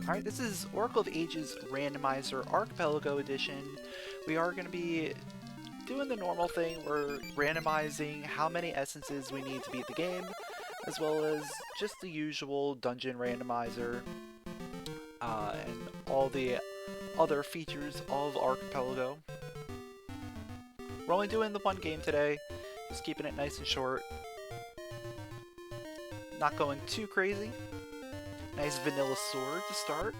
Alright, this is Oracle of Ages Randomizer Archipelago Edition. We are going to be doing the normal thing. We're randomizing how many essences we need to beat the game, as well as just the usual dungeon randomizer, and all the other features of Archipelago. We're only doing the one game today, just keeping it nice and short. Not going too crazy. Nice vanilla sword to start.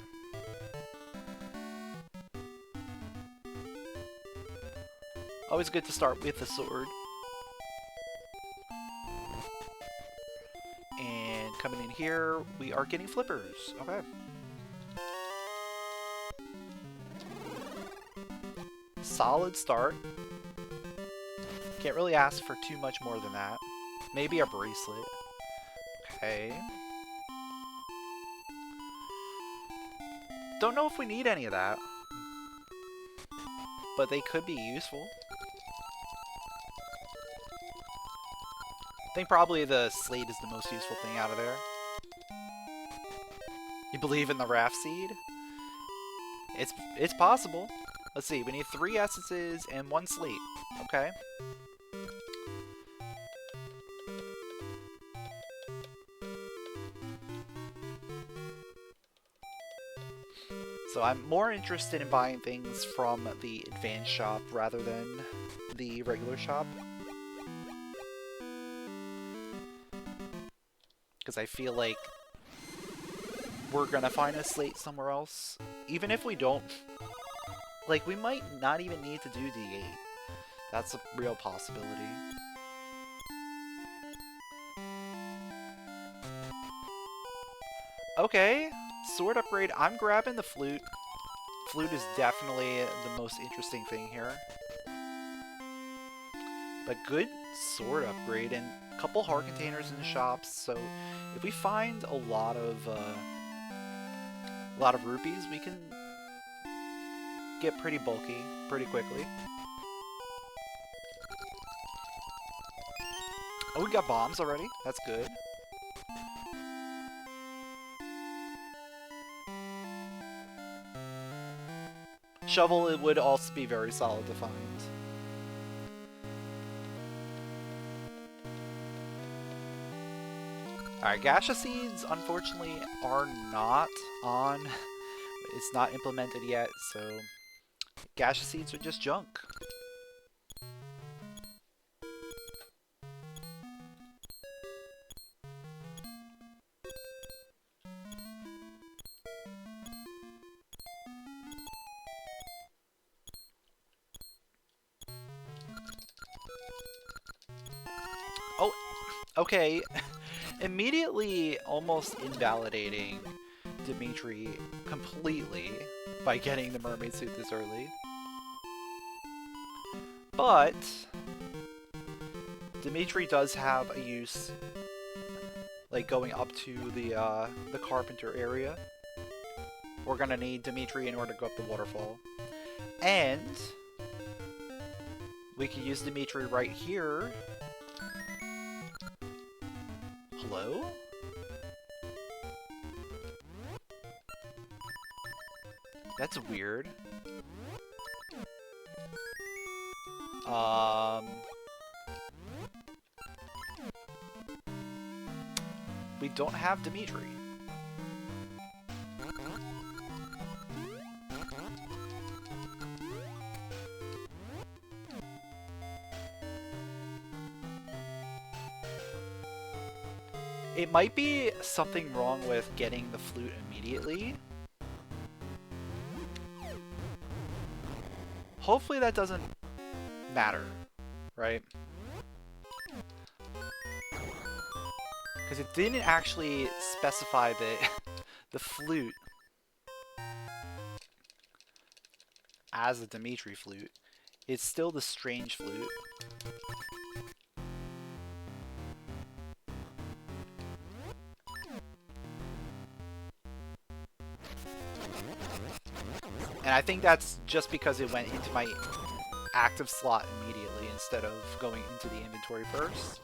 Always good to start with the sword. And coming in here, we are getting flippers. Okay. Solid start. Can't really ask for too much more than that. Maybe a bracelet. Okay. Don't know if we need any of that, but they could be useful. I think probably the slate is the most useful thing out of there. You believe in the raft seed? It's possible. Let's see, we need 3 essences and 1 slate. Okay. So I'm more interested in buying things from the advanced shop rather than the regular shop. Because I feel like we're gonna find a slate somewhere else. Even if we don't, like, we might not even need to do D8. That's a real possibility. Okay. Sword upgrade, I'm grabbing the flute. Flute is definitely the most interesting thing here. But good sword upgrade and a couple heart containers in the shops. So if we find a lot of rupees, we can get pretty bulky pretty quickly. Oh, we got bombs already. That's good. Shovel, it would also be very solid to find. Alright, gasha seeds, unfortunately, are not on. It's not implemented yet, so gasha seeds are just junk. Oh, okay. Immediately almost invalidating Dimitri completely by getting the mermaid suit this early. But Dimitri does have a use, like going up to the carpenter area. We're gonna need Dimitri in order to go up the waterfall. And we can use Dimitri right here. Hello? That's weird. We don't have Dimitri. It might be something wrong with getting the flute immediately. Hopefully that doesn't matter, right? Because it didn't actually specify the flute as a Dimitri flute. It's still the strange flute. And I think that's just because it went into my active slot immediately instead of going into the inventory first.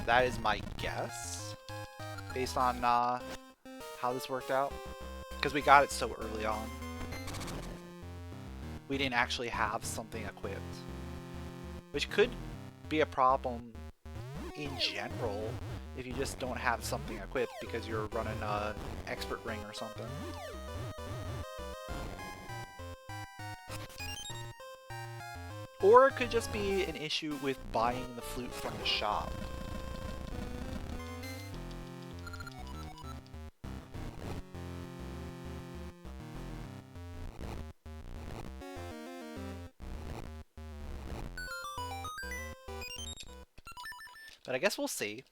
That is my guess, based on how this worked out. Because we got it so early on. We didn't actually have something equipped. Which could be a problem in general if you just don't have something equipped because you're running a expert ring or something. Or it could just be an issue with buying the flute from the shop. But I guess we'll see.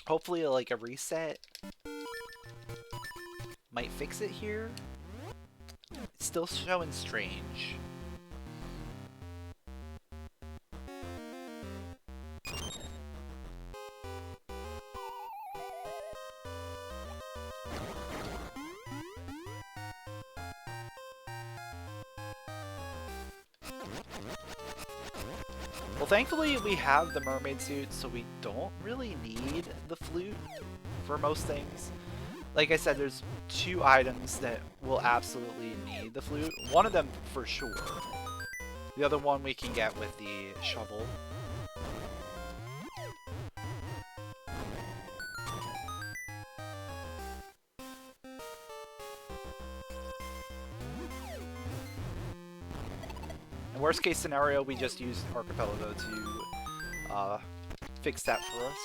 Hopefully, like, a reset might fix it here. It's still showing strange. Well, thankfully we have the mermaid suit, so we don't really need the flute for most things. Like I said, there's 2 items that will absolutely need the flute. One of them for sure. The other one we can get with the shovel. In worst case scenario, we just use Archipelago to fix that for us.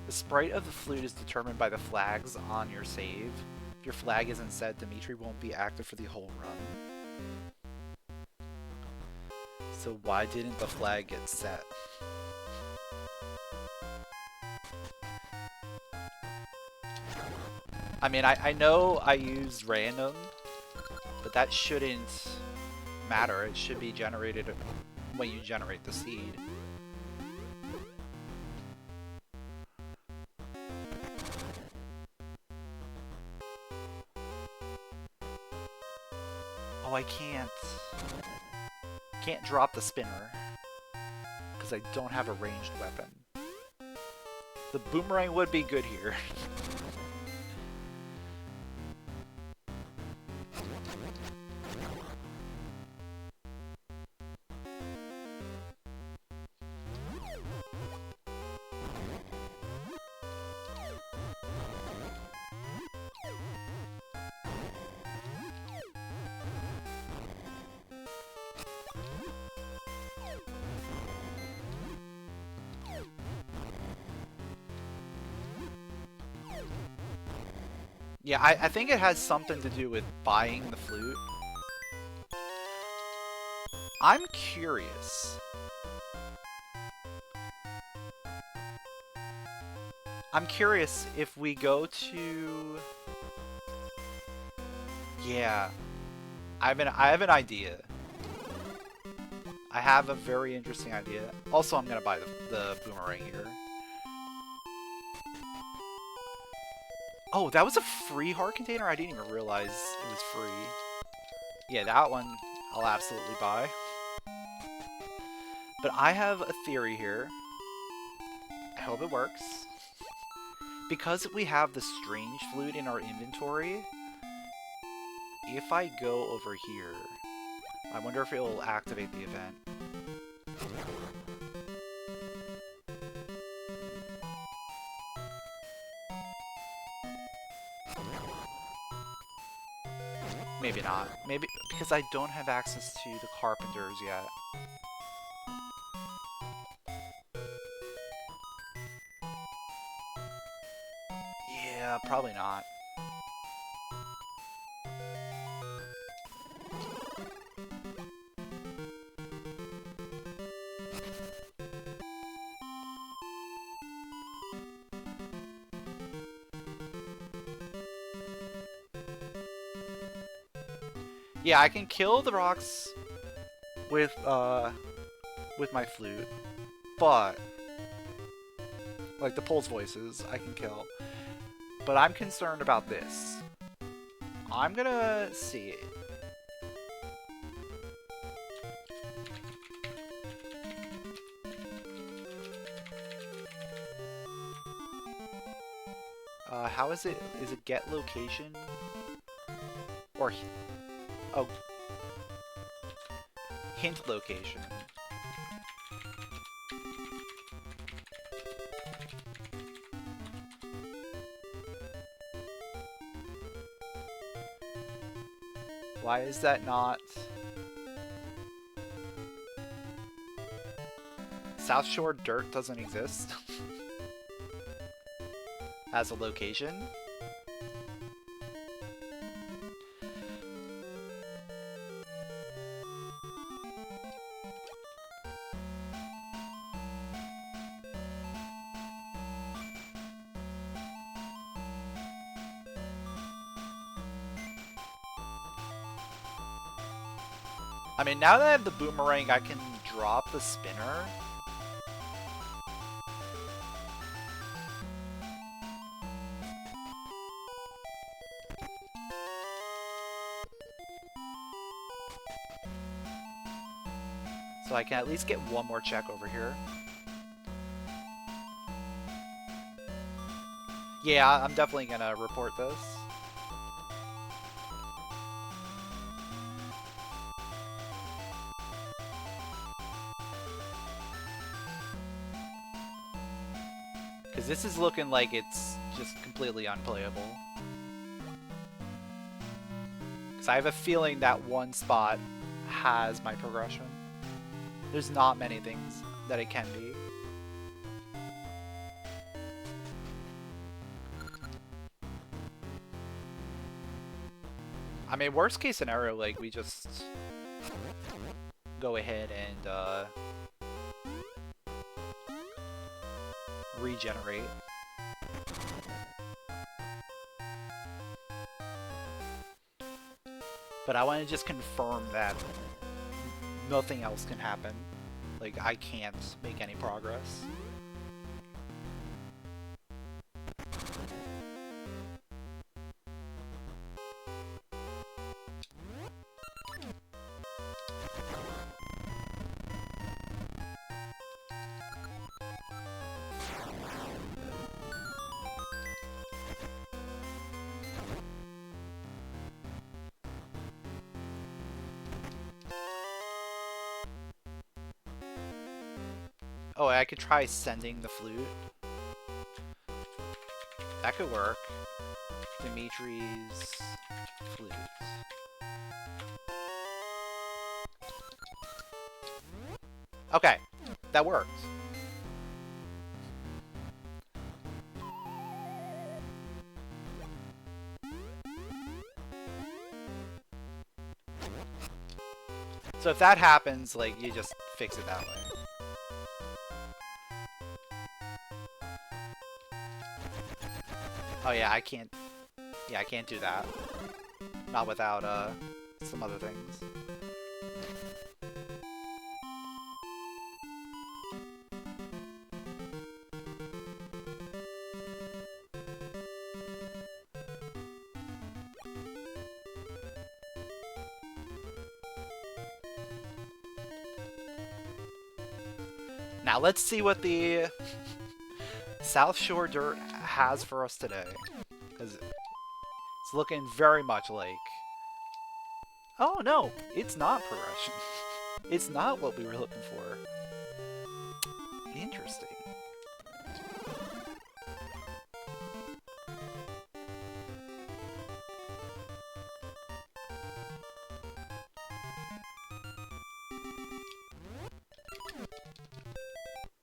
The sprite of the flute is determined by the flags on your save. If your flag isn't set, Dimitri won't be active for the whole run. So why didn't the flag get set? I mean, I know I used random, but that shouldn't matter. It should be generated when you generate the seed. Oh, I can't drop the spinner because I don't have a ranged weapon. The boomerang would be good here. Yeah, I think it has something to do with buying the flute. I'm curious. I'm curious if we go to... Yeah. I have an idea. I have a very interesting idea. Also, I'm gonna buy the boomerang here. Oh, that was a free heart container? I didn't even realize it was free. Yeah, that one I'll absolutely buy. But I have a theory here. I hope it works. Because we have the strange flute in our inventory, if I go over here, I wonder if it will activate the event. Maybe not. Maybe because I don't have access to the carpenters yet. Yeah, probably not. Yeah, I can kill the rocks with my flute, but like the Pole's voices, I can kill. But I'm concerned about this. I'm gonna see. How is it? Is it get location? Or, oh, hint location. Why is that not? South Shore Dirt doesn't exist as a location? I mean, now that I have the boomerang, I can drop the spinner. So I can at least get one more check over here. Yeah, I'm definitely gonna report this. Because this is looking like it's just completely unplayable. Because I have a feeling that one spot has my progression. There's not many things that it can be. I mean, worst case scenario, like, we just go ahead and regenerate. But I want to just confirm that nothing else can happen. Like, I can't make any progress. Oh, I could try sending the flute. That could work. Dimitri's flute. Okay, that worked. So if that happens, like, you just fix it that way. Oh yeah, I can't do that. Not without, some other things. Now let's see what the South Shore Dirt has for us today. Because it's looking very much like... Oh no, it's not progression. It's not what we were looking for. Interesting.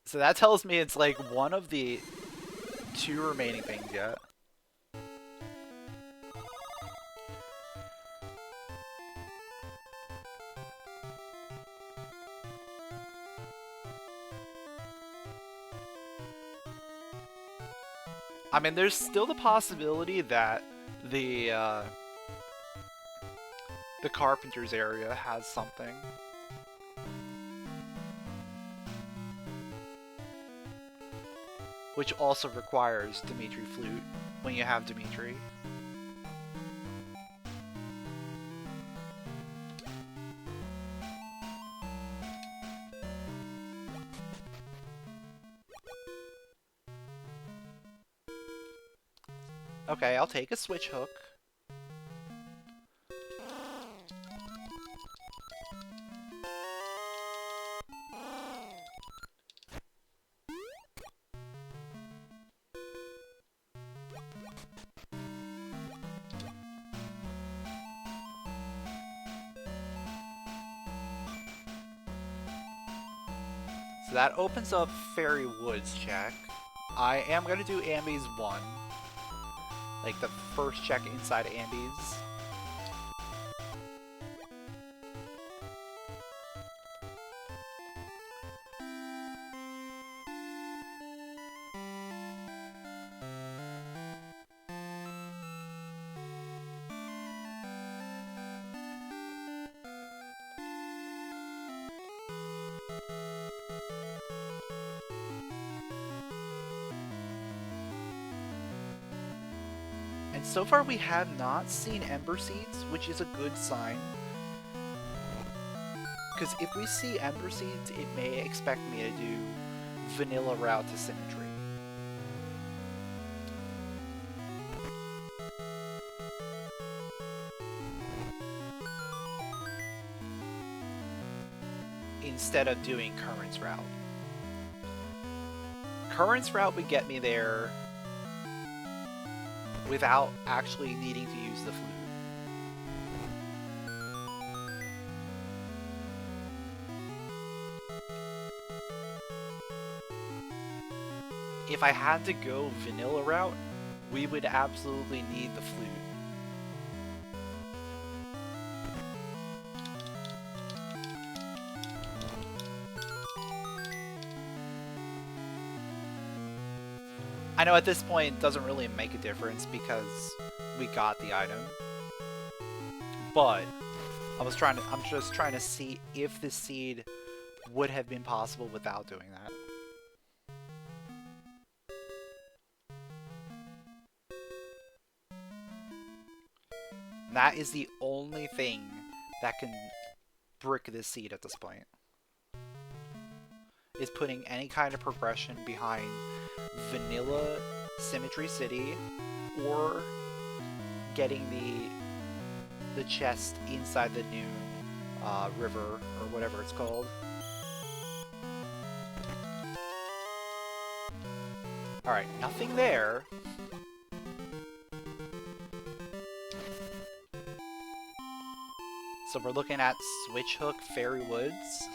So that tells me it's like one of the 2 remaining things yet. I mean, there's still the possibility that the Carpenter's area has something. Which also requires Dimitri Flute when you have Dimitri. Okay, I'll take a switch hook. So that opens up Fairy Woods check. I am going to do Ambi's 1. Like the first check inside Ambi's. And so far we have not seen Ember Seeds, which is a good sign. Because if we see Ember Seeds, it may expect me to do vanilla route to Symmetry. Instead of doing Current's route. Current's route would get me there without actually needing to use the flute. If I had to go vanilla route, we would absolutely need the flute. I know at this point it doesn't really make a difference because we got the item. But I'm just trying to see if this seed would have been possible without doing that. And that is the only thing that can brick this seed at this point. Is putting any kind of progression behind vanilla Symmetry City or getting the chest inside the Noon river or whatever it's called. Alright, nothing there. So we're looking at Switch Hook Fairy Woods.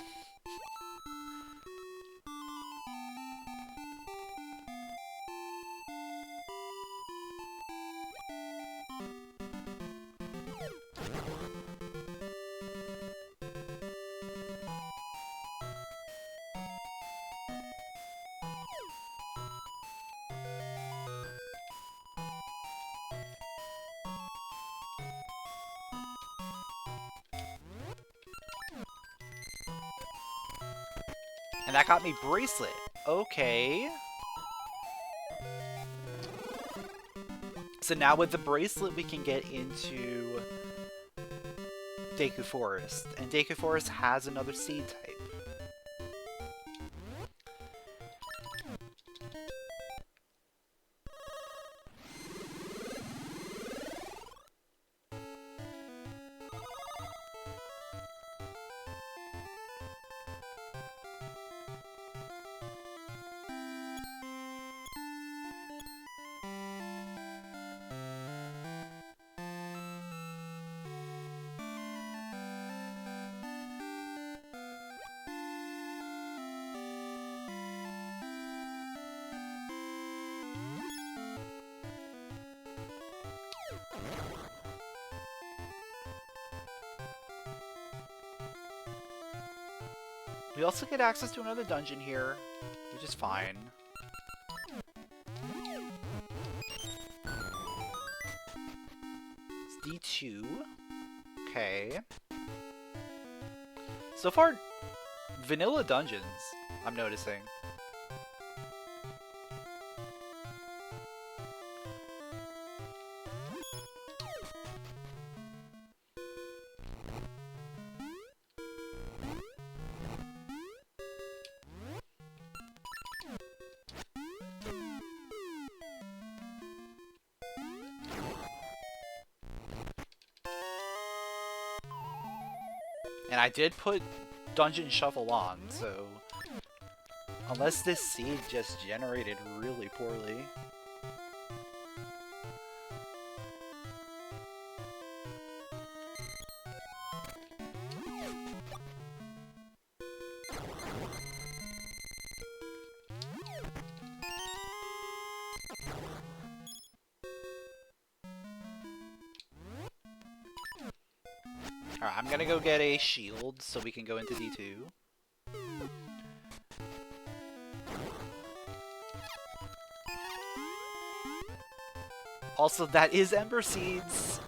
And that got me Bracelet. Okay. So now with the Bracelet, we can get into Deku Forest. And Deku Forest has another seed type. We also get access to another dungeon here, which is fine. It's D2. Okay. So far, vanilla dungeons, I'm noticing. And I did put Dungeon Shuffle on, so unless this seed just generated really poorly. Alright, I'm gonna go get a shield so we can go into D2. Also, that is Ember Seeds.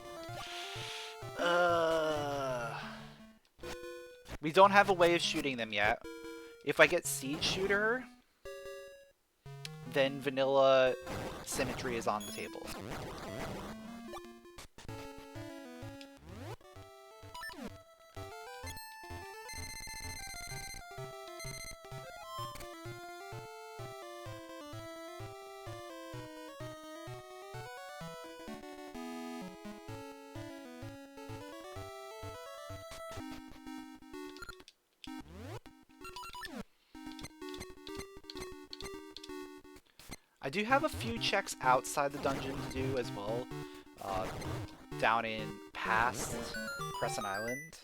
We don't have a way of shooting them yet. If I get Seed Shooter, then Vanilla Symmetry is on the table. I do have a few checks outside the dungeon to do as well, down in past Crescent Island.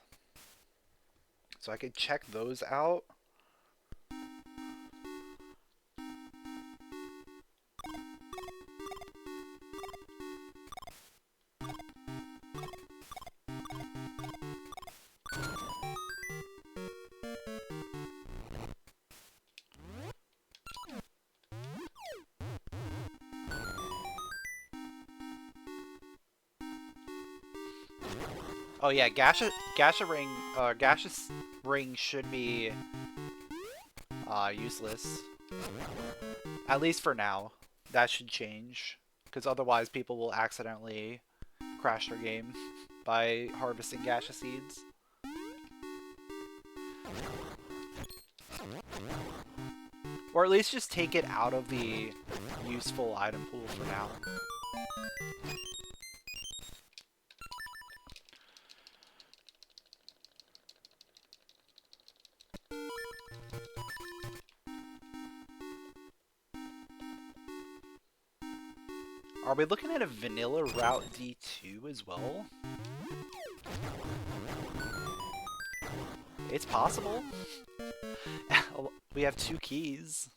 So I could check those out. Oh yeah, Gasha ring should be useless. At least for now. That should change, because otherwise people will accidentally crash their game by harvesting Gasha seeds. Or at least just take it out of the useful item pool for now. Are we looking at a vanilla route D2 as well? It's possible. We have 2 keys.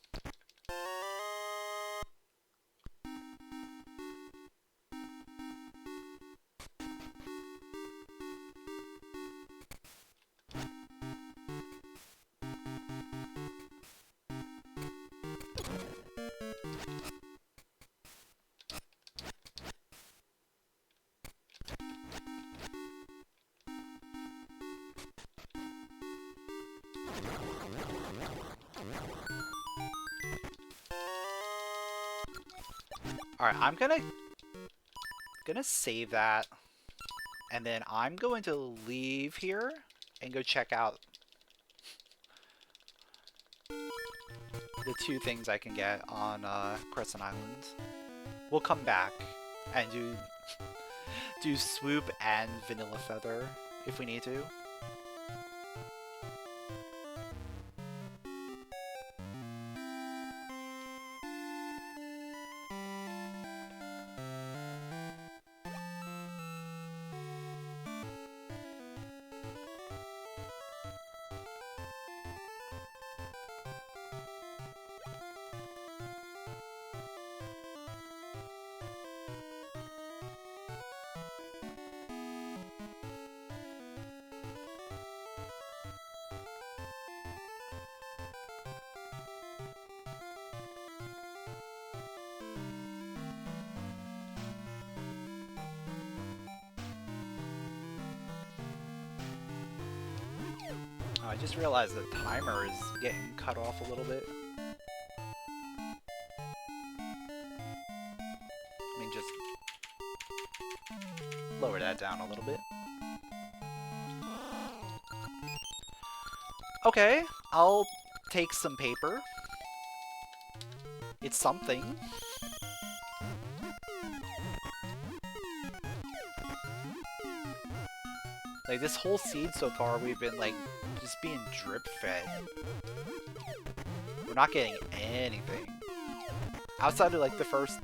Alright, I'm gonna save that, and then I'm going to leave here and go check out the 2 things I can get on Crescent Island. We'll come back and do Swoop and Vanilla Feather if we need to. I just realized the timer is getting cut off a little bit. I mean, just lower that down a little bit. Okay, I'll take some paper. It's something. Like, this whole seed so far, we've been, like, just being drip-fed. We're not getting anything. Outside of, like, the first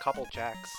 couple checks.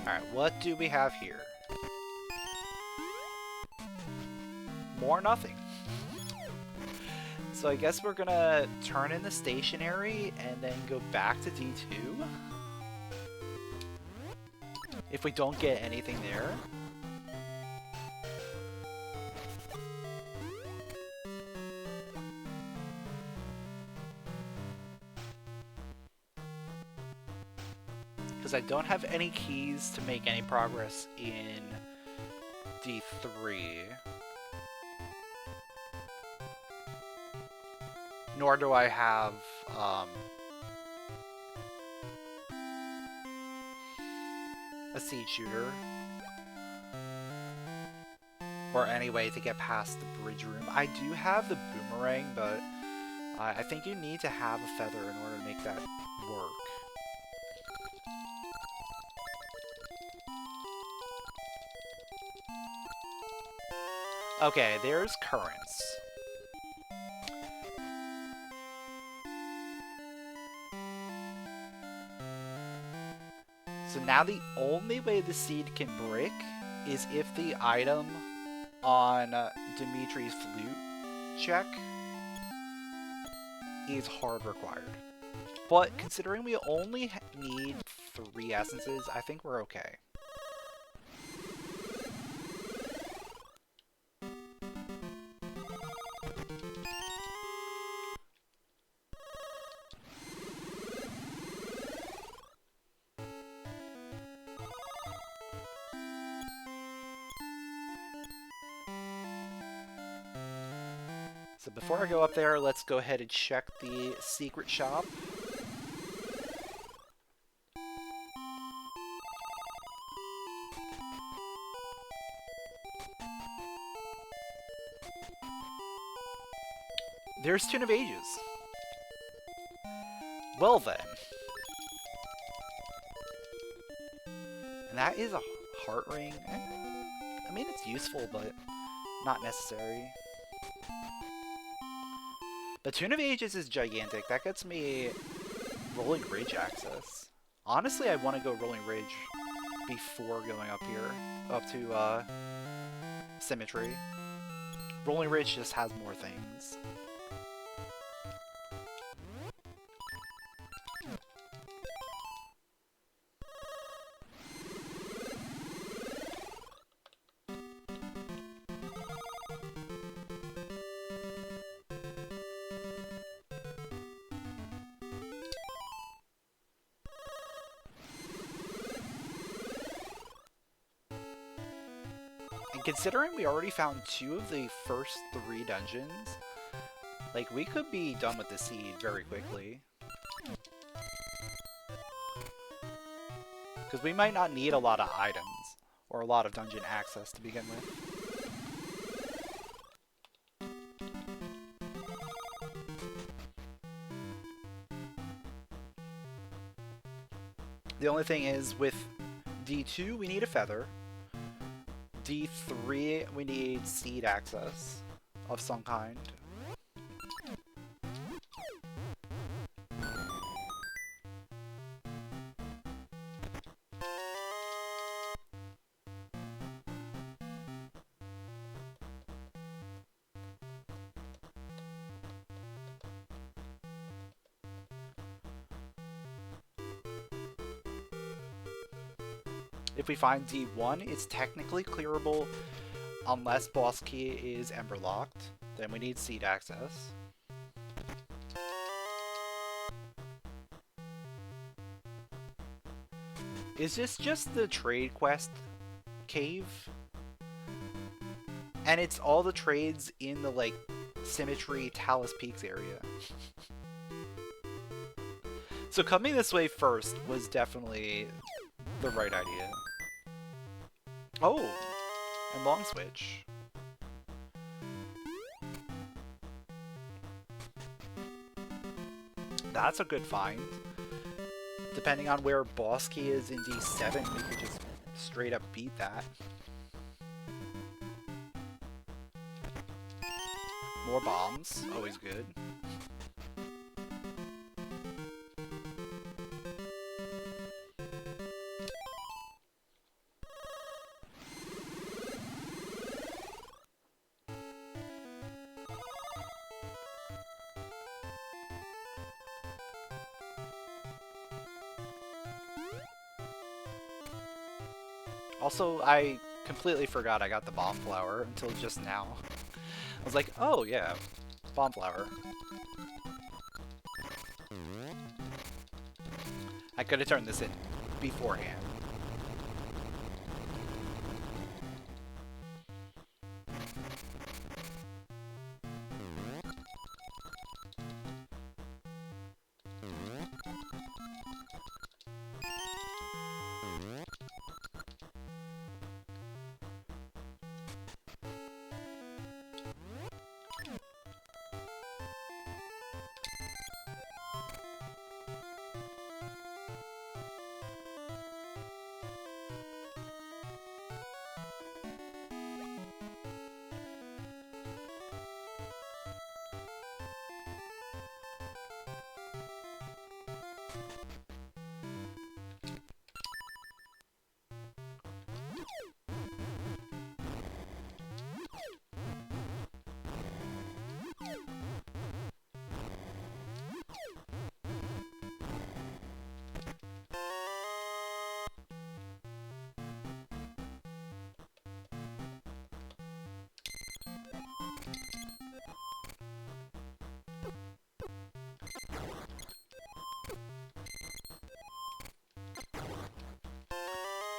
Alright, what do we have here? More nothing. So I guess we're gonna turn in the stationary and then go back to D2. If we don't get anything there. Because I don't have any keys to make any progress in D3. Nor do I have a seed shooter. Or any way to get past the bridge room. I do have the boomerang, but I think you need to have a feather in order to make that work. Okay, there's currents. So now the only way the seed can break is if the item on Dimitri's flute check is hard required. But considering we only need 3 essences, I think we're okay. So before I go up there, let's go ahead and check the secret shop. There's Tune of Ages. Well then. And that is a heart ring. I mean, it's useful, but not necessary. The Tune of Ages is gigantic. That gets me Rolling Ridge access. Honestly, I want to go Rolling Ridge before going up here. Up to, Symmetry. Rolling Ridge just has more things. Considering we already found 2 of the first 3 dungeons, like, we could be done with the seed very quickly. Because we might not need a lot of items, or a lot of dungeon access to begin with. The only thing is, with D2, we need a feather. D3, we need seed access of some kind. If we find D1, it's technically clearable unless boss key is ember locked. Then we need seed access. Is this just the trade quest cave? And it's all the trades in the, like, Symmetry Talus Peaks area. So coming this way first was definitely the right idea. Oh! And long switch. That's a good find. Depending on where boss key is in D7, we could just straight up beat that. More bombs, always good. Also, I completely forgot I got the bomb flower until just now. I was like, oh yeah, bomb flower. I could have turned this in beforehand.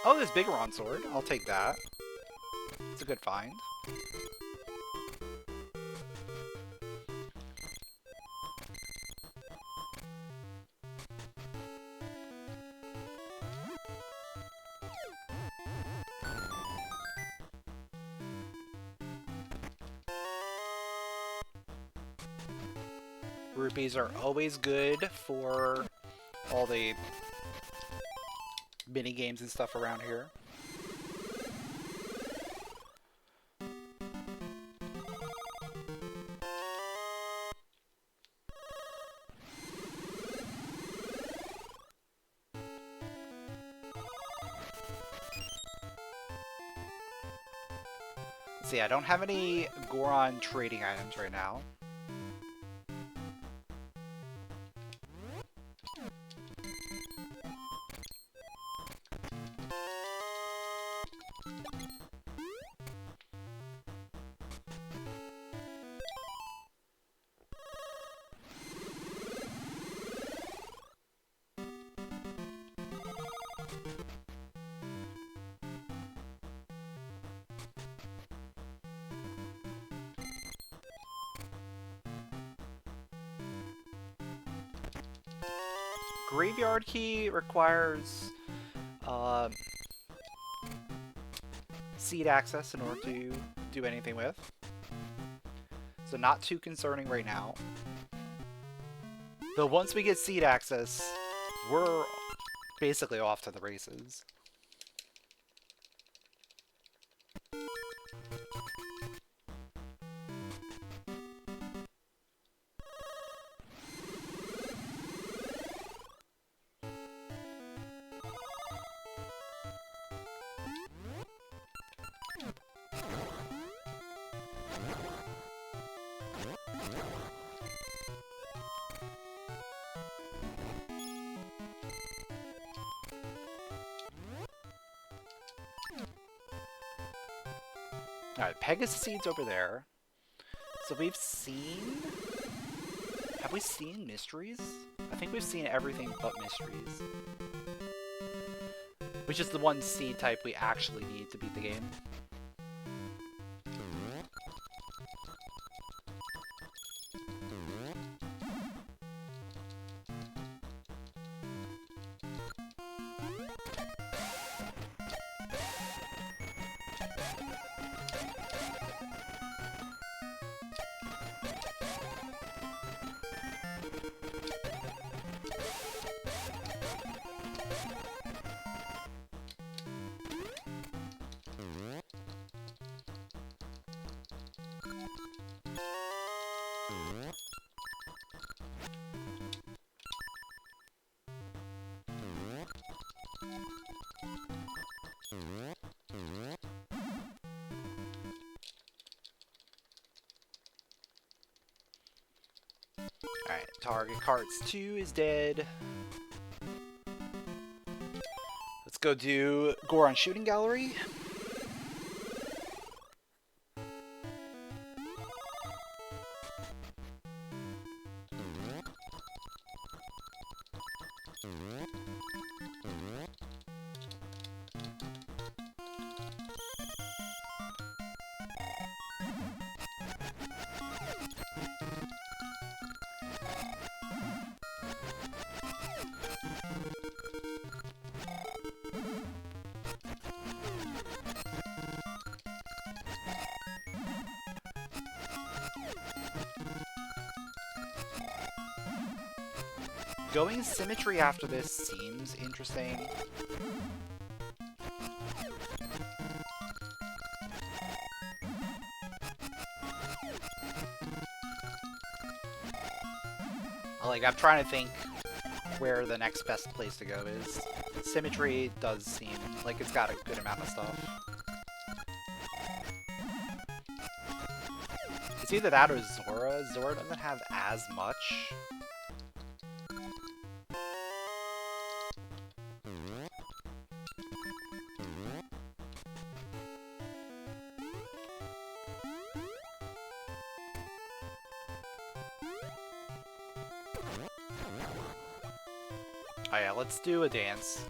Oh, there's Bigoron Sword. I'll take that. It's a good find. Rupees are always good for all the mini games and stuff around here. See, I don't have any Goron trading items right now. Graveyard key requires seed access in order to do anything with. So not too concerning right now. Though once we get seed access, we're basically off to the races. Alright, Pegasus Seed's over there. So we've seen... Have we seen Mysteries? I think we've seen everything but Mysteries. which is the one seed type we actually need to beat the game. Alright, target cards 2 is dead. Let's go do Goron Shooting Gallery. Going symmetry after this seems interesting. I'm trying to think where the next best place to go is. Symmetry does seem like it's got a good amount of stuff. It's either that or Zora. Zora doesn't have as much. Oh yeah, let's do a dance.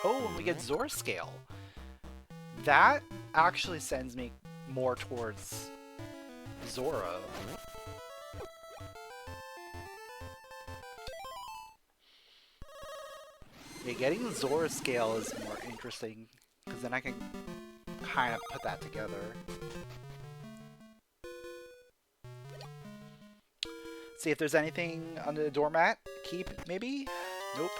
Oh, and we get Zora Scale. That actually sends me more towards Zora. Yeah, getting Zora Scale is more interesting, because then I can kind of put that together. See if there's anything under the doormat. Keep, maybe? Nope.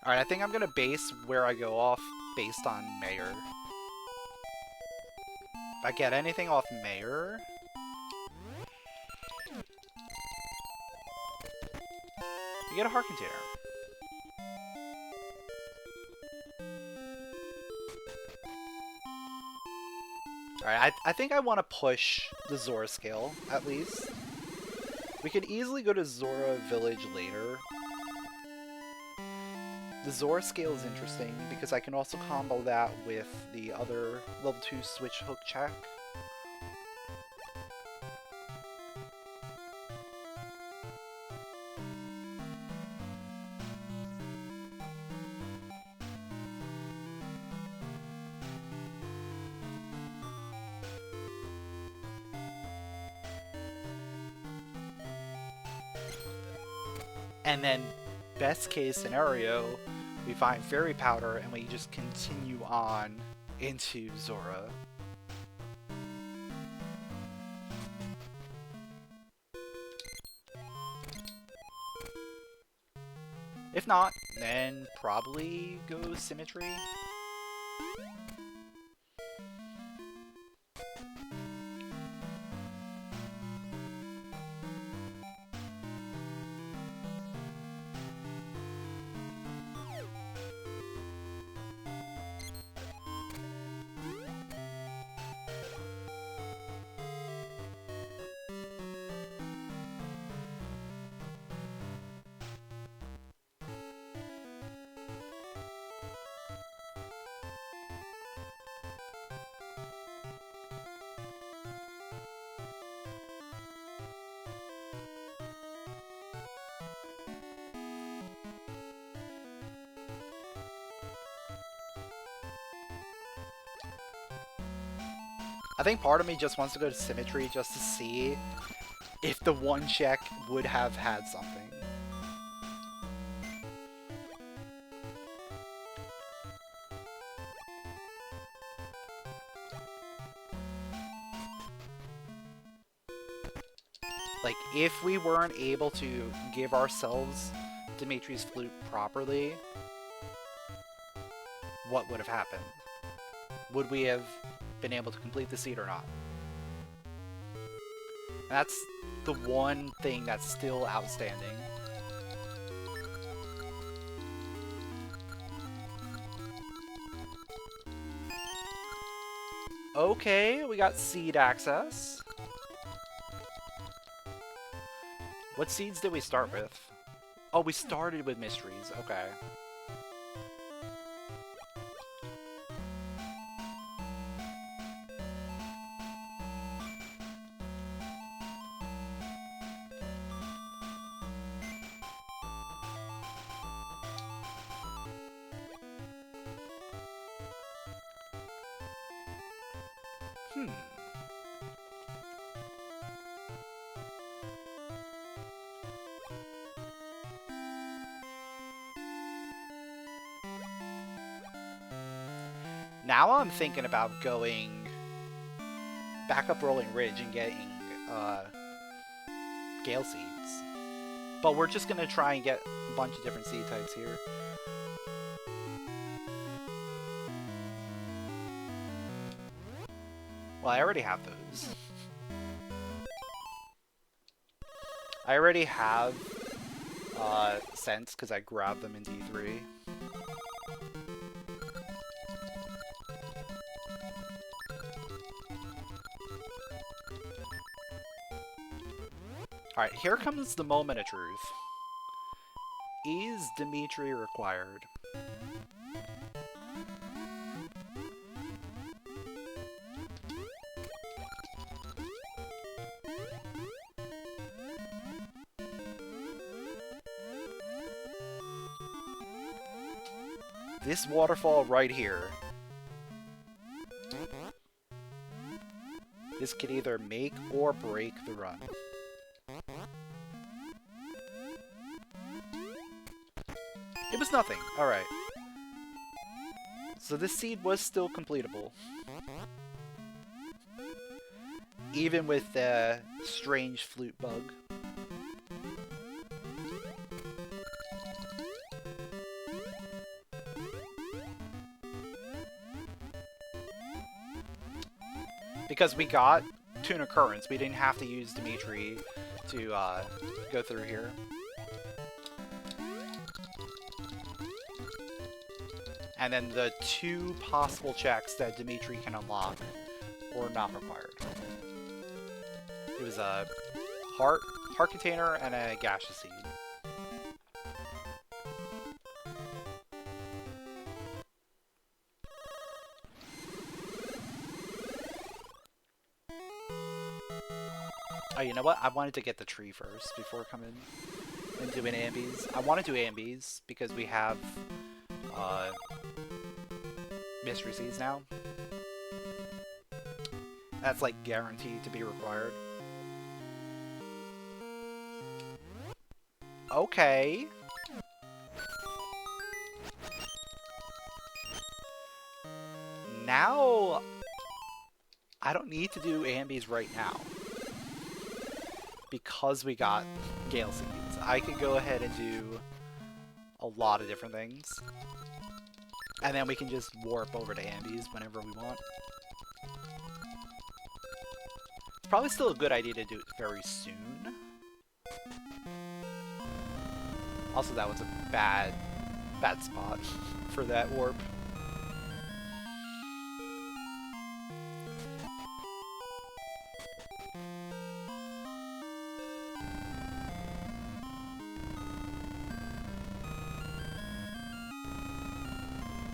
Alright, I think I'm gonna base where I go off based on Mayor. If I get anything off Mayor... you get a heart container. Alright, I think I want to push the Zora Scale, at least. We could easily go to Zora Village later. The Zora Scale is interesting, because I can also combo that with the other level 2 switch hook check. And then, best case scenario, we find fairy powder and we just continue on into Zora. If not, then probably go symmetry. I think part of me just wants to go to symmetry just to see if the one check would have had something. Like, if we weren't able to give ourselves Dimitri's flute properly, what would have happened? Would we have been able to complete the seed or not? That's the one thing that's still outstanding. Okay, we got seed access. What seeds did we start with? Oh, we started with mysteries. Okay. Now I'm thinking about going back up Rolling Ridge and getting Gale Seeds. But we're just going to try and get a bunch of different seed types here. Well, I already have those. I already have Sense because I grabbed them in D3. Alright, here comes the moment of truth. Is Dimitri required? This waterfall right here. This could either make or break the run. It was nothing. Alright. So this seed was still completable. Even with the strange flute bug. Because we got Tuna Currents, we didn't have to use Dimitri to go through here. And then the two possible checks that Dimitri can unlock were not required. It was a heart container and a gasha seed. Oh, you know what? I wanted to get the tree first before coming and doing ambies. I want to do ambies because we have mystery seeds now. That's like guaranteed to be required. Okay. Now, I don't need to do ambies right now. Because we got Gale Seeds, I can go ahead and do a lot of different things. And then we can just warp over to ambies whenever we want. It's probably still a good idea to do it very soon. Also, that was a bad spot for that warp.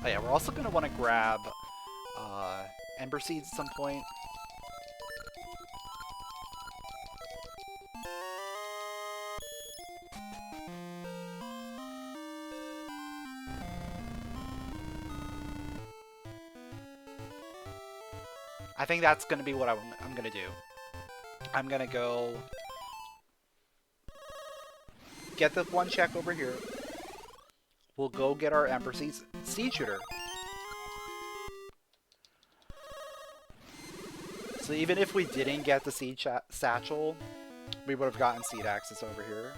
Oh yeah, we're also going to want to grab Ember Seeds at some point. I think that's going to be what I'm going to do. I'm going to go get the one check over here. We'll go get our Ember Seeds. Seed Shooter. So even if we didn't get the Seed Satchel, we would have gotten Seed Access over here.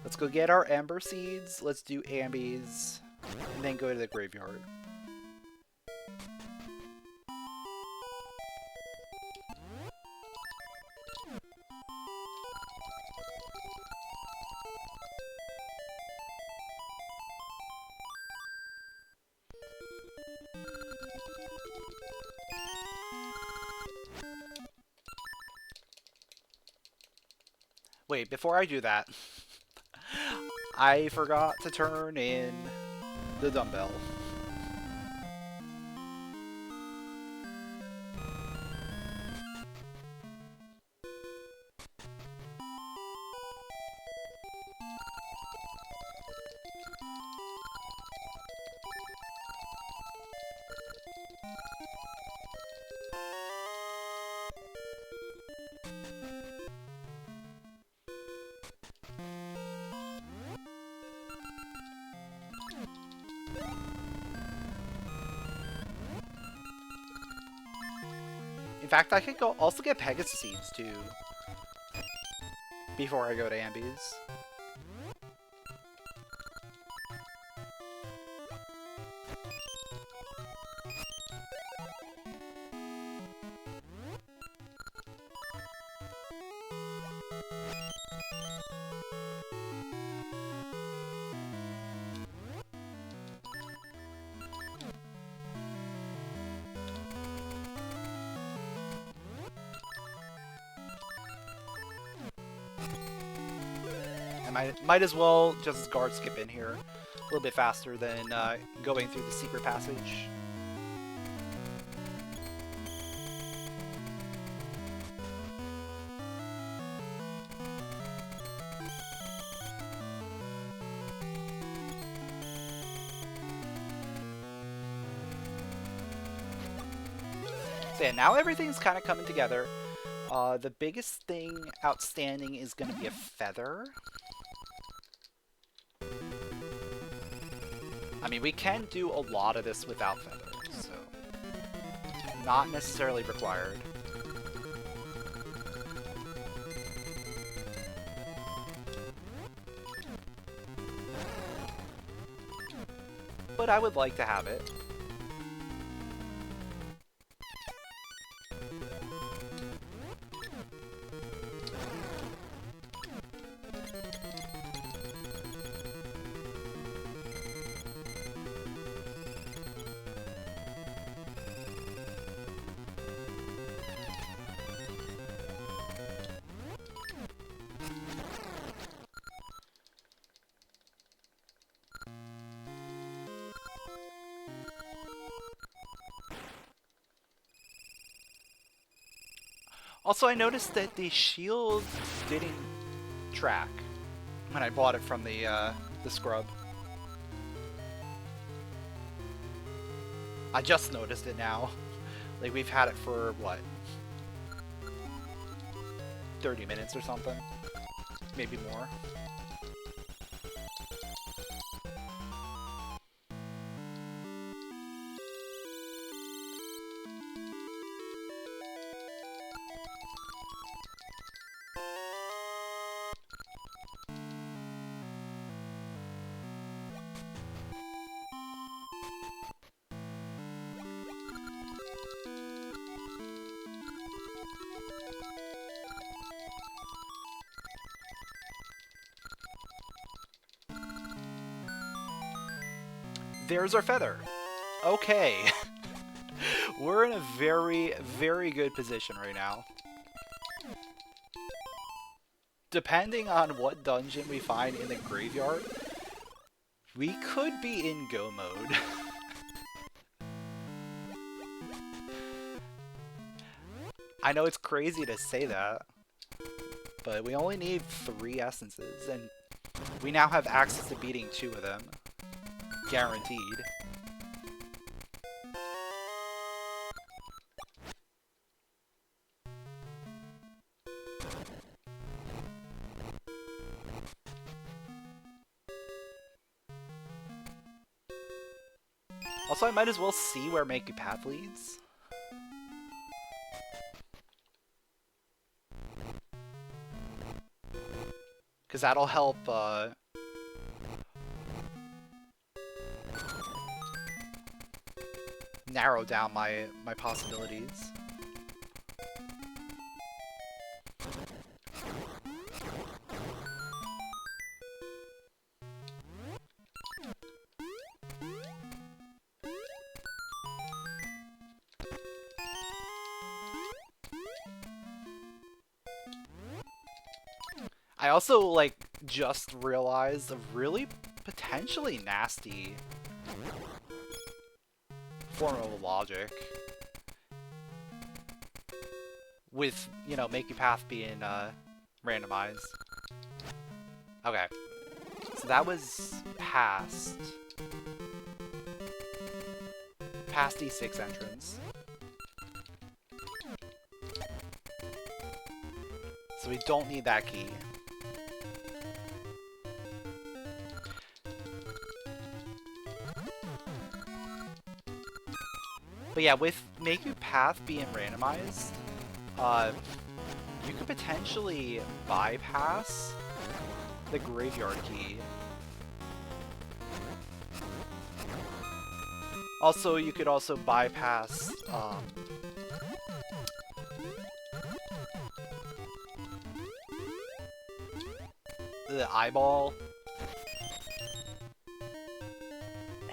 Let's go get our Ember Seeds. Let's do ambies. And then go to the graveyard. Wait, before I do that, I forgot to turn in the dumbbell. In fact, I could go also get Pegasus Seeds too before I go to ambies. Might as well just guard skip in here a little bit faster than going through the secret passage. So yeah, now everything's kind of coming together. The biggest thing outstanding is going to be a feather. I mean, we can do a lot of this without feathers, so not necessarily required. But I would like to have it. Also, I noticed that the shield didn't track when I bought it from the scrub. I just noticed it now. Like, we've had it for, what? 30 minutes or something? Maybe more. There's our feather. Okay. We're in a very, very good position right now. Depending on what dungeon we find in the graveyard, we could be in go mode. I know it's crazy to say that, but we only need 3 essences, and we now have access to beating 2 of them. Guaranteed. Also, I might as well see where Make a Path leads. Because that'll help, narrow down my possibilities. I also, like, just realized a really potentially nasty form of logic with, you know, Make a Path being randomized. Okay, so that was past E6 entrance. So we don't need that key. But yeah, with Make a Path being randomized, you could potentially bypass the graveyard key. Also, you could also bypass the eyeball.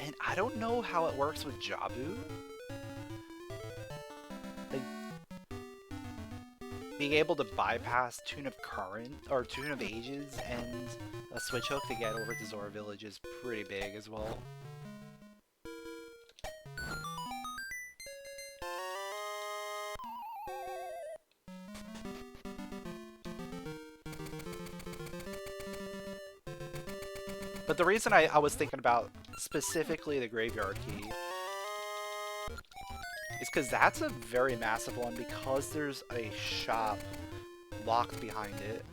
And I don't know how it works with Jabu. Like, being able to bypass Tune of Current, or Tune of Ages, and a switch hook to get over to Zora Village is pretty big as well. But the reason I was thinking about specifically the graveyard key is because that's a very massive one, because there's a shop locked behind it.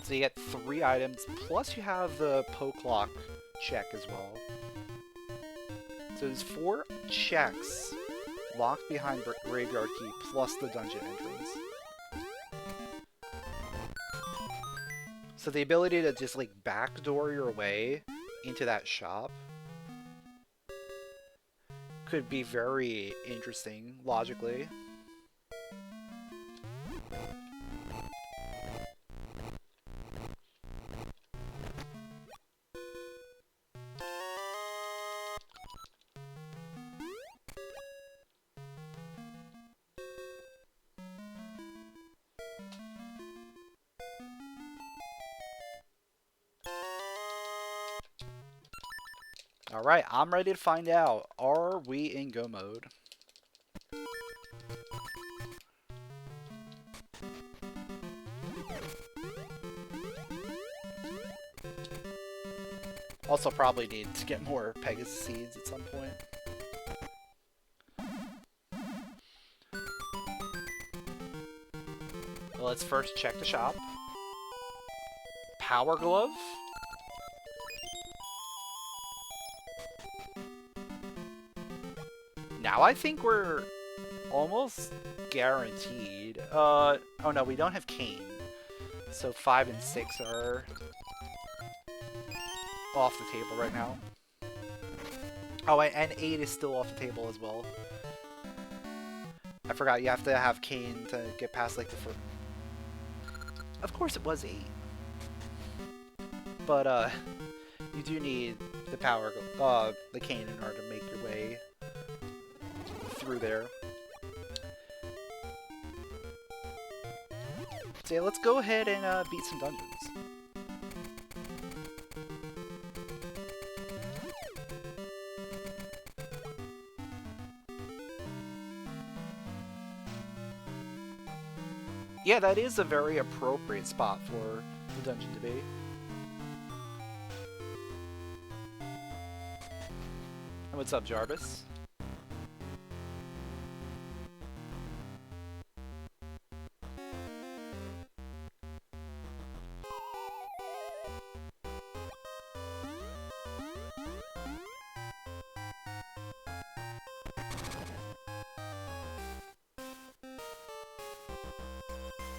So you get 3 items, plus you have the poke lock check as well. So there's 4 checks locked behind graveyard key, plus the dungeon entrance. So the ability to just, like, backdoor your way into that shop could be very interesting, logically. Alright, I'm ready to find out. Are we in go mode? Also probably need to get more Pegasus seeds at some point. Well, let's first check the shop. Power Glove? Now I think we're almost guaranteed. Oh no, we don't have Cane. So 5 and 6 are off the table right now. Oh, and 8 is still off the table as well. I forgot you have to have Cane to get past like the first. Of course it was 8. But you do need the the Cane in order to make your way through there. So yeah, let's go ahead and beat some dungeons. Yeah, that is a very appropriate spot for the dungeon to be. And what's up, Jarvis?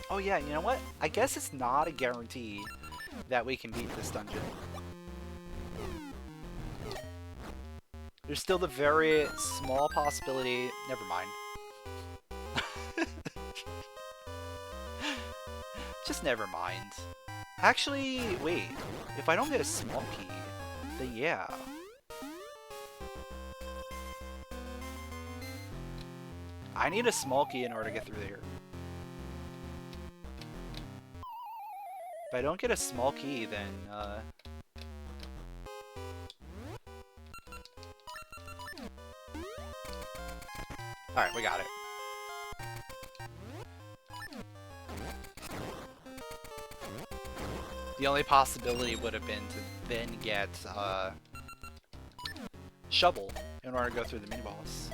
Oh yeah, you know what? I guess it's not a guarantee that we can beat this dungeon. There's still the very small possibility... Never mind. Just never mind. Actually, wait. If I don't get a small key, then yeah. I need a small key in order to get through there. If I don't get a small key, then, Alright, we got it. The only possibility would have been to then get, Shovel in order to go through the mini-boss.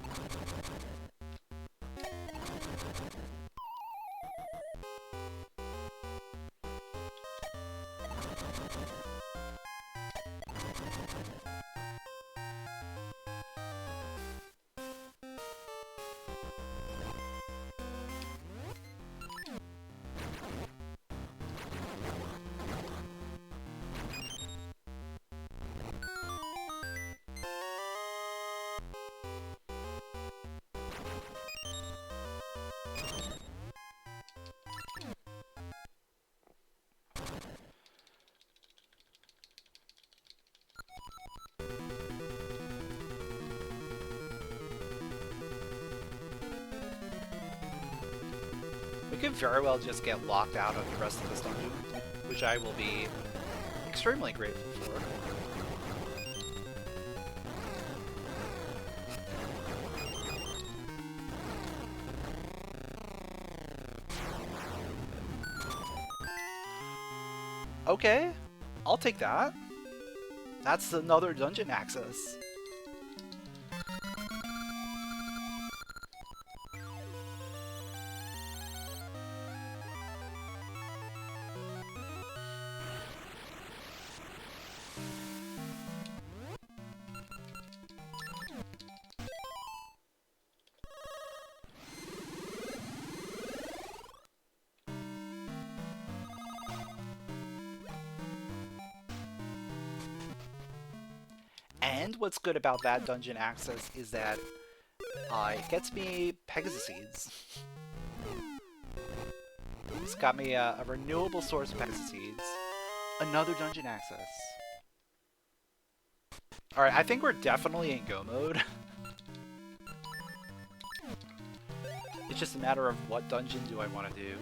We could very well just get locked out of the rest of this dungeon, which I will be extremely grateful for. Okay, I'll take that. That's another dungeon access. And what's good about that dungeon access is that it gets me Pegasus seeds. It's got me a renewable source of Pegasus seeds. Another dungeon access. Alright, I think we're definitely in go mode. It's just a matter of what dungeon do I want to do.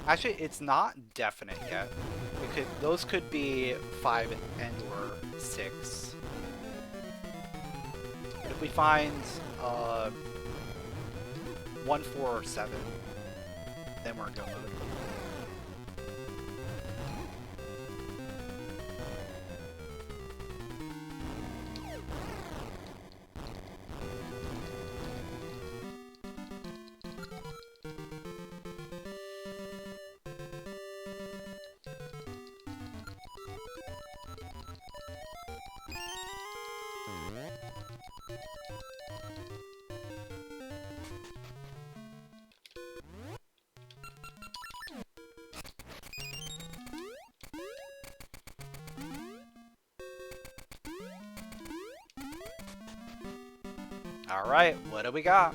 Actually, it's not definite yet. Those could be 5 and or 6. But if we find 1, 4, or 7, then we're in go mode. Alright, what do we got?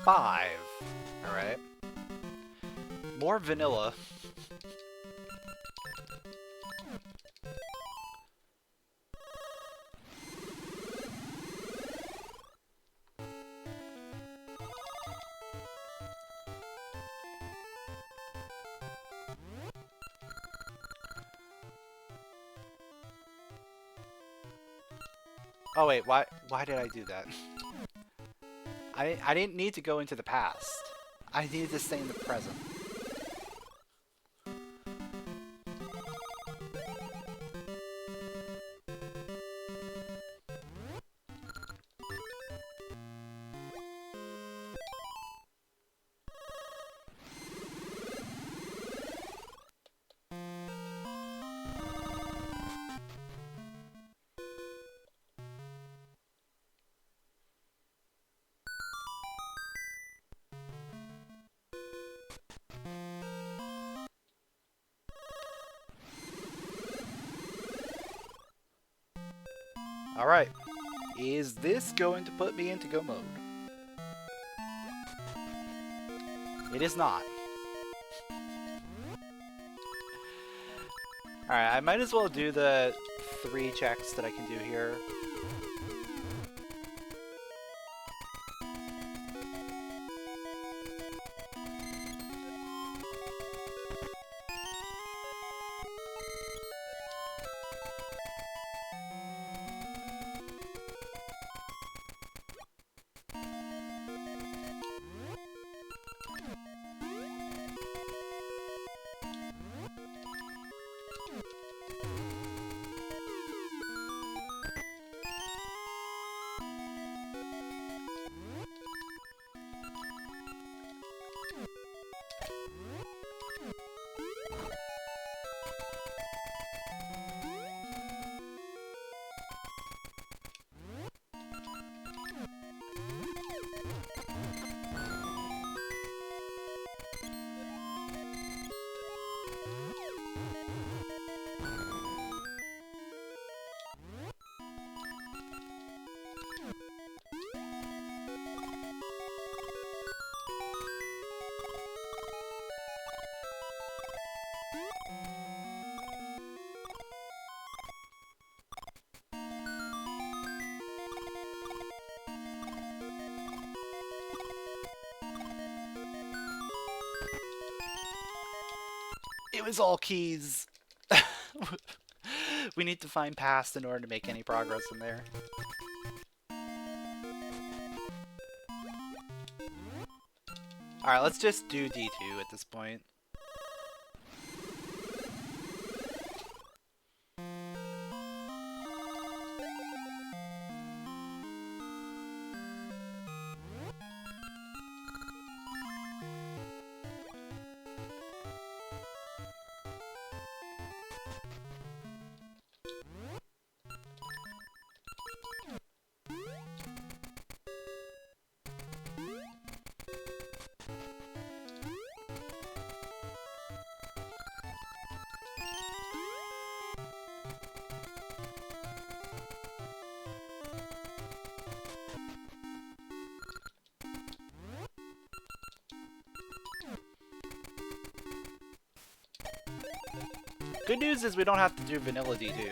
Five. Alright. More vanilla. Oh wait, why did I do that? I didn't need to go into the past. I needed to stay in the present. Alright. Is this going to put me into go mode? It is not. Alright, I might as well do the 3 checks that I can do here. It was all keys. We need to find past in order to make any progress in there. Alright, let's just do D2 at this point. Good news is we don't have to do vanilla D2.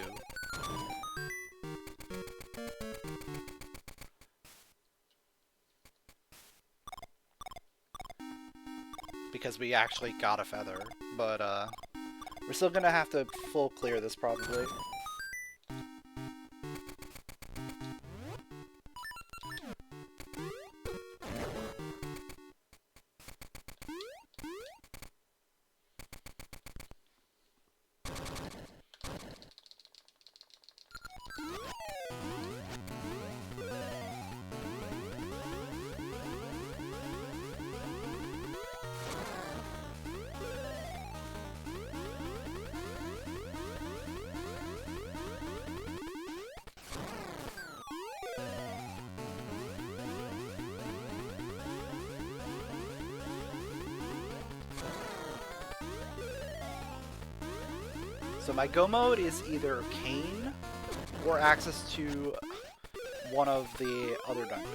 Because we actually got a feather, but we're still gonna have to full clear this probably. So my go mode is either Cane or access to one of the other dungeons.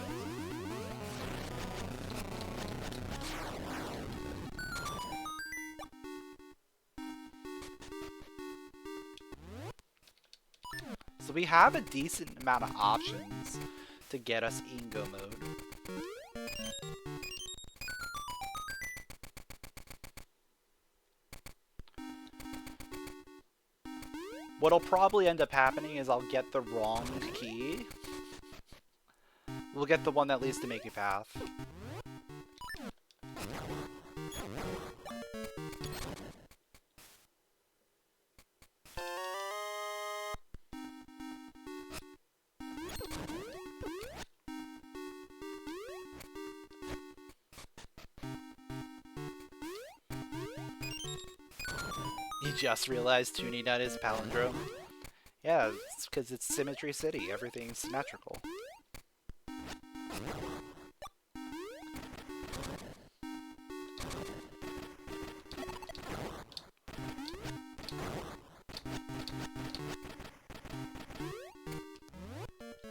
So we have a decent amount of options to get us in go mode. What'll probably end up happening is I'll get the wrong key. We'll get the one that leads to Makey Path. You just realized Toonie Nut is a palindrome? Yeah, it's because it's Symmetry City. Everything's symmetrical.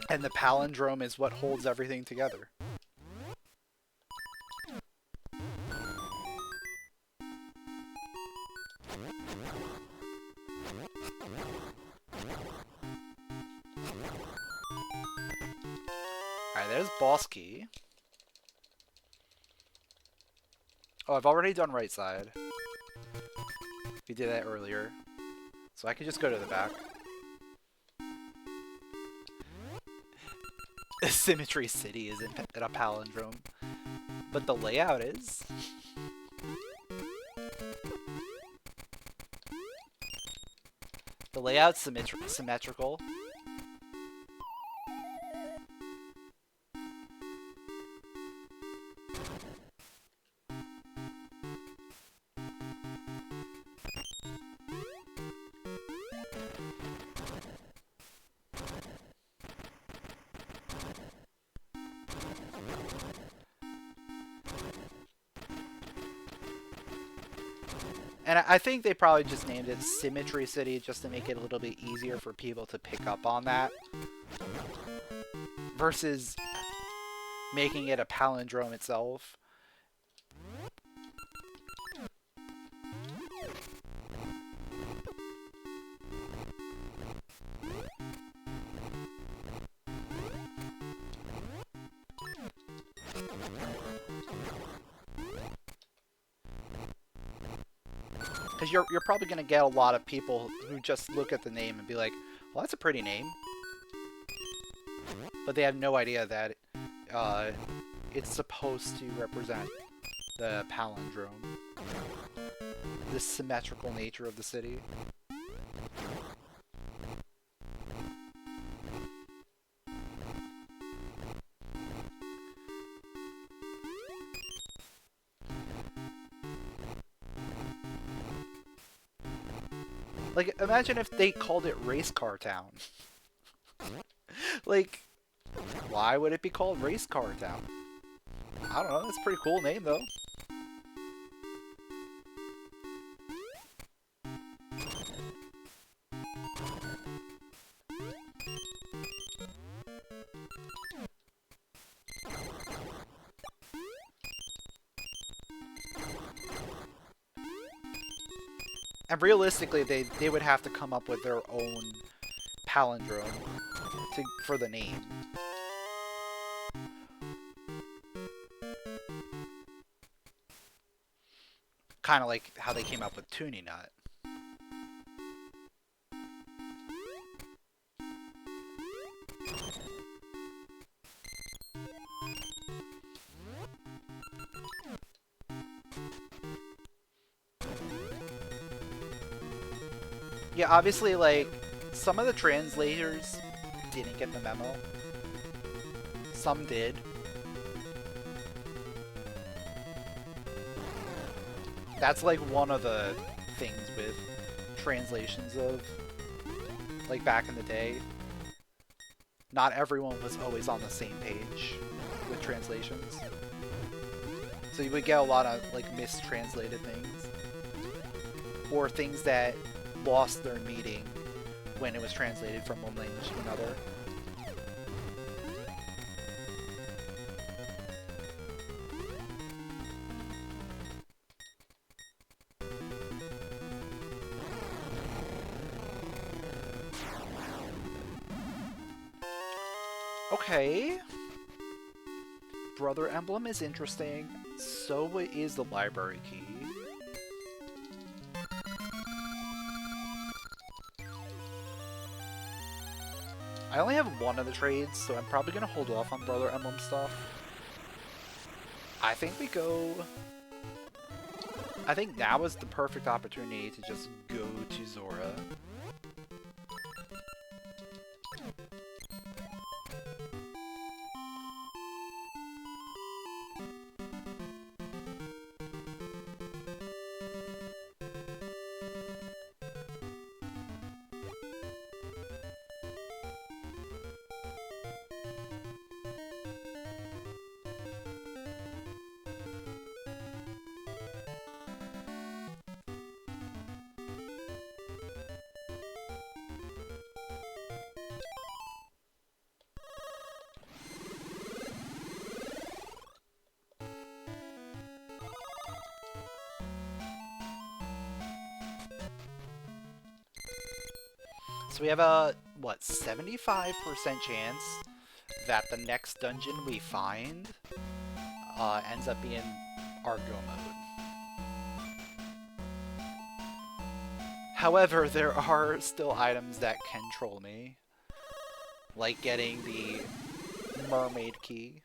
And the palindrome is what holds everything together. Alright, there's boss key. Oh, I've already done right side. We did that earlier. So I can just go to the back. Symmetry City isn't a palindrome. But the layout is. The layout's symmetrical. And I think they probably just named it Symmetry City just to make it a little bit easier for people to pick up on that. Versus making it a palindrome itself. Because you're probably going to get a lot of people who just look at the name and be like, well, that's a pretty name. But they have no idea that it's supposed to represent the palindrome. The symmetrical nature of the city. Like, imagine if they called it Race Car Town. Like, why would it be called Race Car Town? I don't know, that's a pretty cool name, though. And realistically, they would have to come up with their own palindrome for the name. Kind of like how they came up with Toonie Nut. Yeah, obviously, like, some of the translators didn't get the memo. Some did. That's like one of the things with translations of, like, back in the day. Not everyone was always on the same page with translations. So you would get a lot of, like, mistranslated things. Or things that lost their meaning when it was translated from one language to another. Okay. Brother Emblem is interesting. So is the library key. I only have one of the trades, so I'm probably going to hold off on Brother Emblem stuff. I think we go... I think now is the perfect opportunity to just go to Zora. So we have a, what, 75% chance that the next dungeon we find ends up being our go mode. However, there are still items that can troll me, like getting the mermaid key.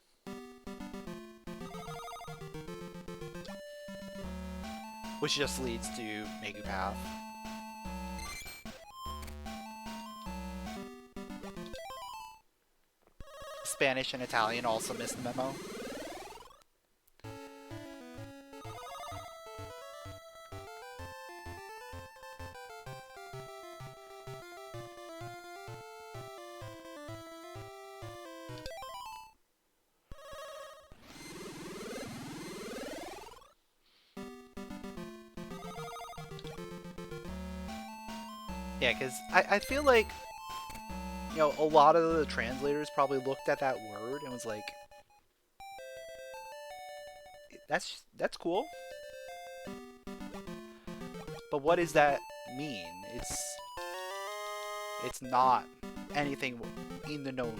Which just leads to Megu Path. Spanish and Italian also missed the memo. Yeah, because I feel like, you know, a lot of the translators probably looked at that word and was like, that's cool. But what does that mean? It's not anything in the known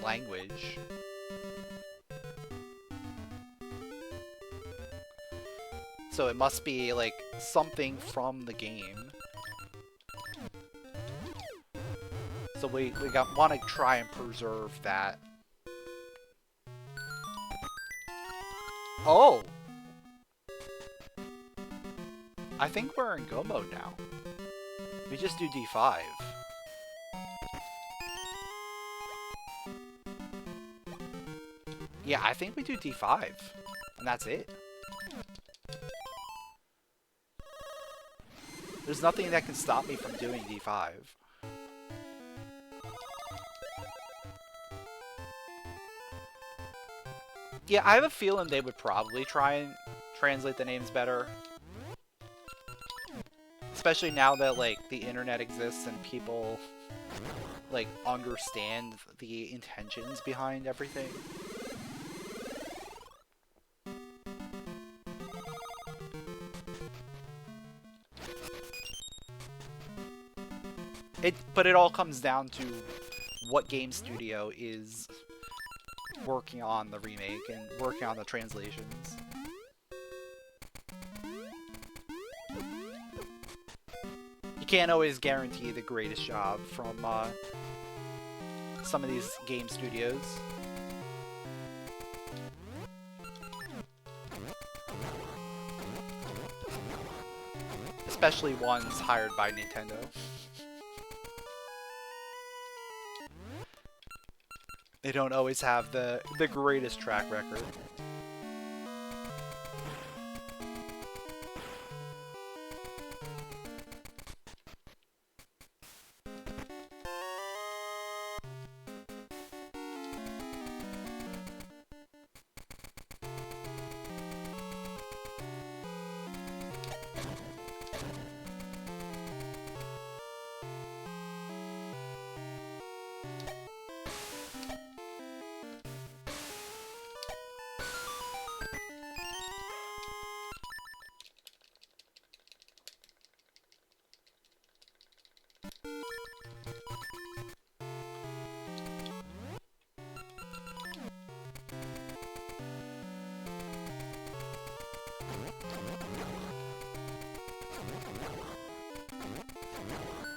language. So it must be like something from the game. So we want to try and preserve that. Oh! I think we're in go mode now. We just do D5. Yeah, I think we do D5. And that's it. There's nothing that can stop me from doing D5. Yeah, I have a feeling they would probably try and translate the names better. Especially now that, like, the internet exists and people, like, understand the intentions behind everything. But it all comes down to what game studio is working on the remake and working on the translations. You can't always guarantee the greatest job from some of these game studios. Especially ones hired by Nintendo. They don't always have the greatest track record.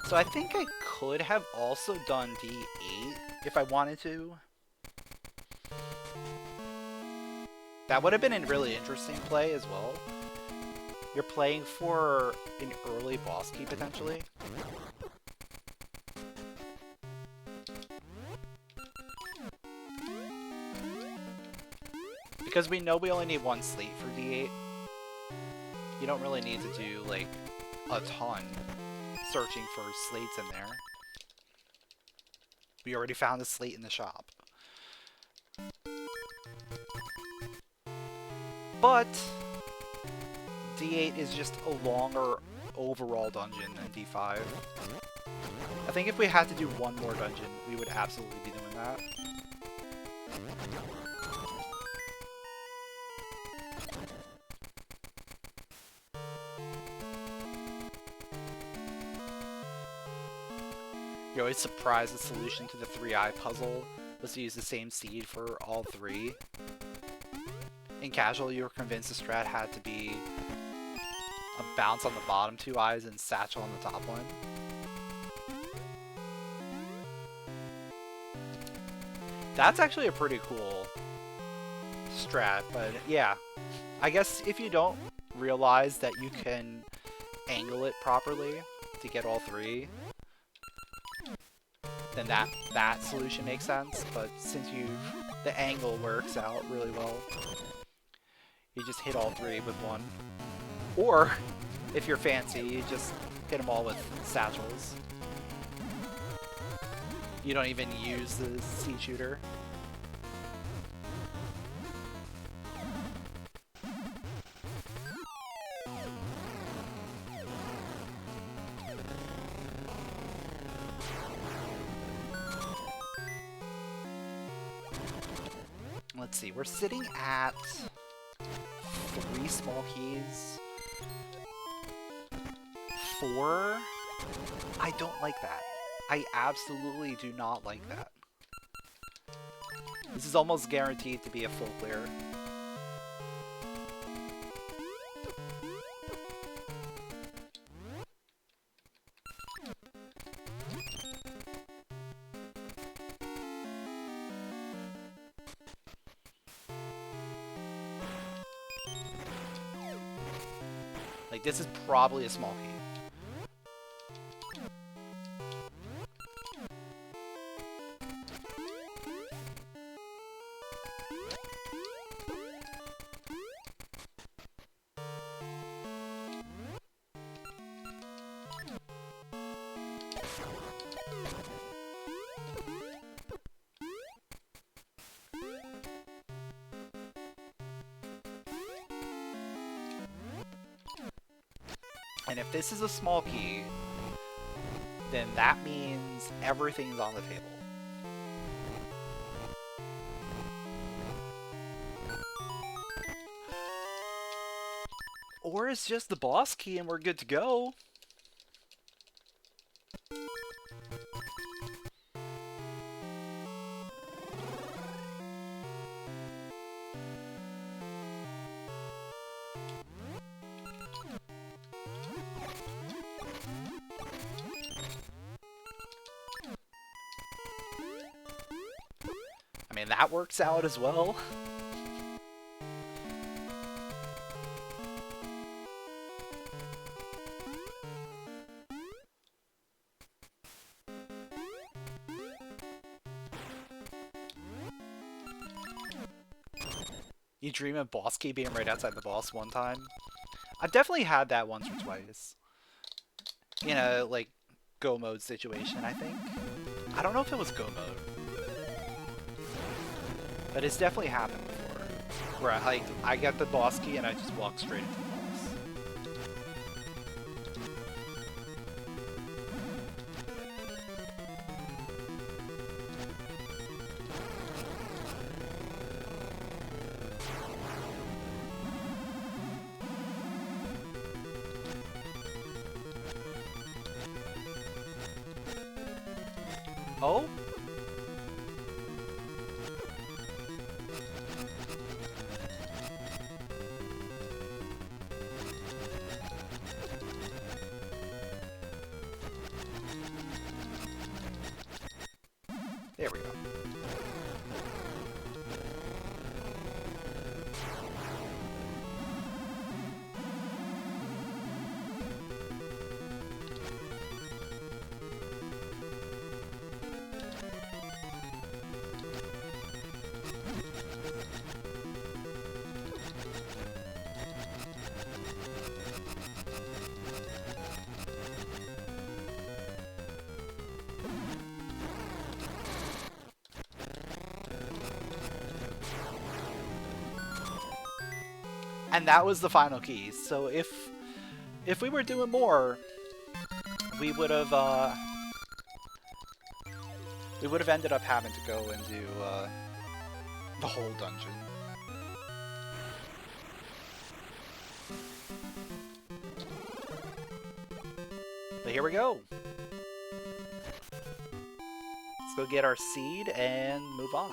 So I think I could have also done D8 if I wanted to. That would have been a really interesting play as well. You're playing for an early boss key potentially. Because we know we only need one slate for D8. You don't really need to do like a ton searching for slates in there. We already found a slate in the shop. But D8 is just a longer overall dungeon than D5. I think if we had to do one more dungeon, we would absolutely be doing that. You're always surprised the solution to the 3-eye puzzle was to use the same seed for all three. In casual, you were convinced the strat had to be a bounce on the bottom 2 eyes and satchel on the top one. That's actually a pretty cool strat, but yeah. I guess if you don't realize that you can angle it properly to get all three, then that solution makes sense. But since the angle works out really well, you just hit all three with one. Or, if you're fancy, you just hit them all with satchels. You don't even use the seed shooter. Let's see, we're sitting at 3 small keys. 4? I don't like that. I absolutely do not like that. This is almost guaranteed to be a full clear. Like, this is probably a small key. And if this is a small key, then that means everything's on the table. Or it's just the boss key and we're good to go. and that works out as well. You dream of boss key being right outside the boss one time? I've definitely had that once or twice. In a, like, go mode situation, I think. I don't know if it was go mode. But it's definitely happened before. Where I get the boss key and I just walk straight into the boss. Oh? There we go. And that was the final key. So if we were doing more, we would have ended up having to go and do the whole dungeon. But here we go. Let's go get our seed and move on.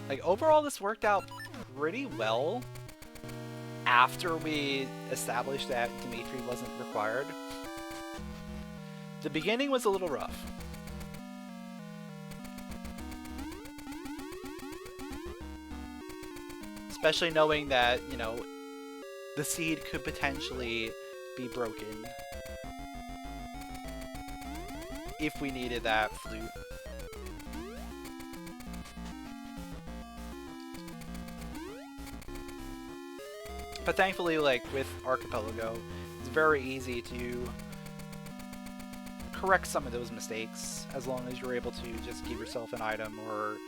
Like, overall, this worked out pretty well after we established that Dimitri wasn't required. The beginning was a little rough. Especially knowing that, you know, the seed could potentially be broken if we needed that flute. But thankfully, like, with Archipelago, it's very easy to correct some of those mistakes, as long as you're able to just give yourself an item or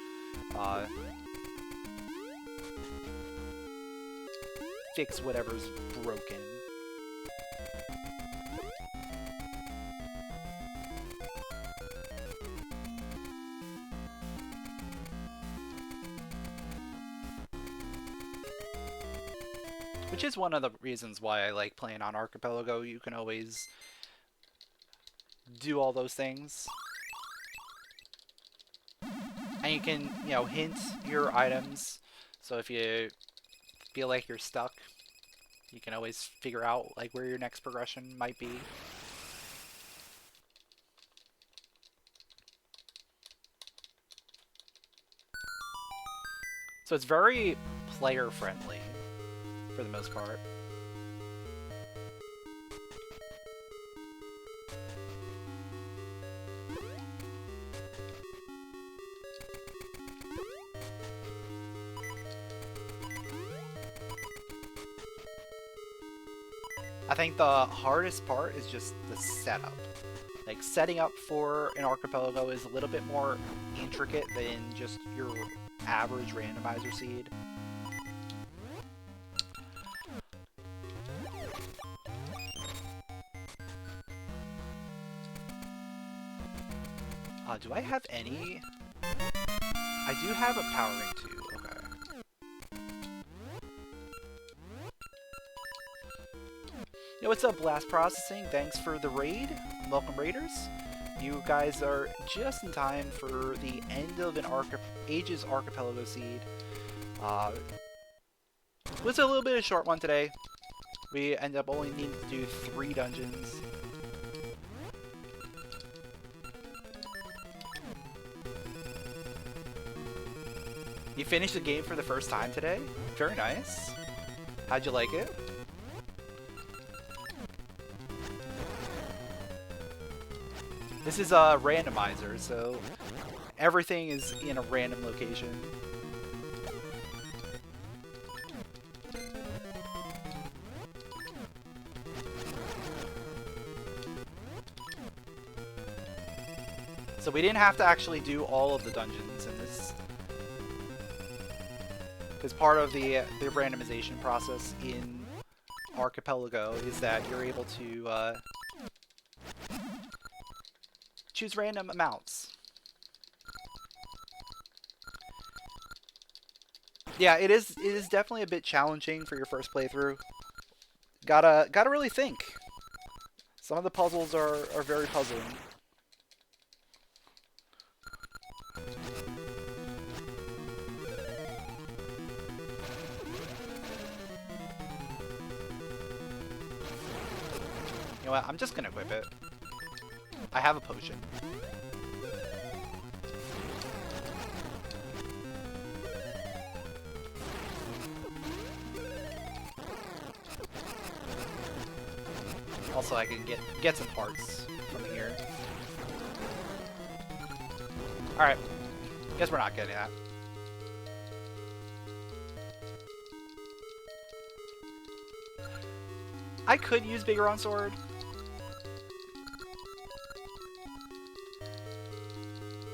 fix whatever's broken. Which is one of the reasons why I like playing on Archipelago. You can always do all those things. And you can, you know, hint your items. So if you feel like you're stuck, you can always figure out, like, where your next progression might be. So it's very player-friendly, for the most part. I think the hardest part is just the setup. Like, setting up for an archipelago is a little bit more intricate than just your average randomizer seed. Do I have any? I do have a power ring too. Okay. Yo, what's up, Blast Processing? Thanks for the raid. Welcome, raiders. You guys are just in time for the end of an Ages Archipelago seed. It was a little bit of a short one today. We ended up only needing to do 3 dungeons. You finished the game for the first time today? Very nice. How'd you like it? This is a randomizer, so everything is in a random location. So we didn't have to actually do all of the dungeons in this, because part of the randomization process in Archipelago is that you're able to choose random amounts. Yeah, it is definitely a bit challenging for your first playthrough. Gotta really think. Some of the puzzles are very puzzling. You know what? I'm just gonna equip it. I have a potion. Also, I can get some parts from here. Alright. Guess we're not getting that. I could use Bigger on Sword.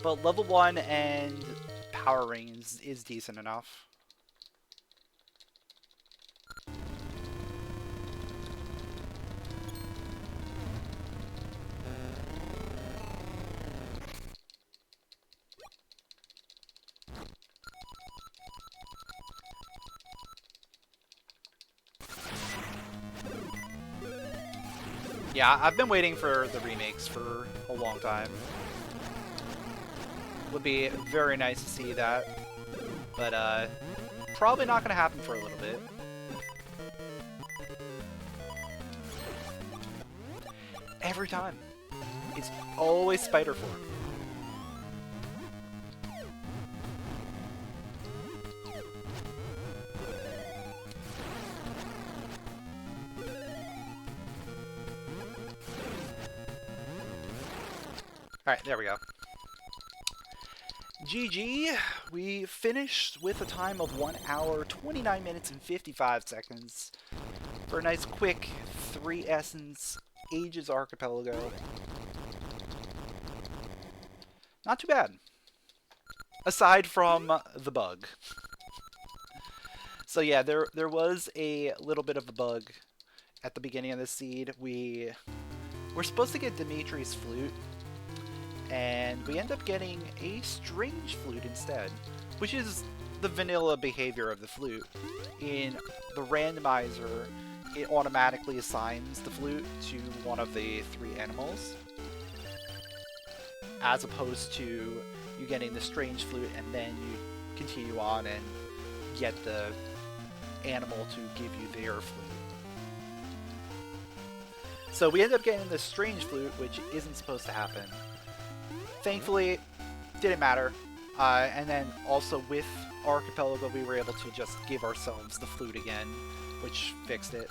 But level 1 and power ring is decent enough. Yeah, I've been waiting for the remakes for a long time. Would be very nice to see that, but probably not going to happen for a little bit. Every time. It's always spider form. Alright, there we go. GG, we finished with a time of 1 hour, 29 minutes, and 55 seconds for a nice quick 3 essence Ages Archipelago. Not too bad. Aside from the bug. So yeah, there was a little bit of a bug at the beginning of this seed. We're supposed to get Dimitri's flute, and we end up getting a strange flute instead, which is the vanilla behavior of the flute. In the randomizer, it automatically assigns the flute to one of the 3 animals, as opposed to you getting the strange flute and then you continue on and get the animal to give you their flute. So we end up getting the strange flute, which isn't supposed to happen. Thankfully, didn't matter. And then also with Archipelago, we were able to just give ourselves the flute again, which fixed it.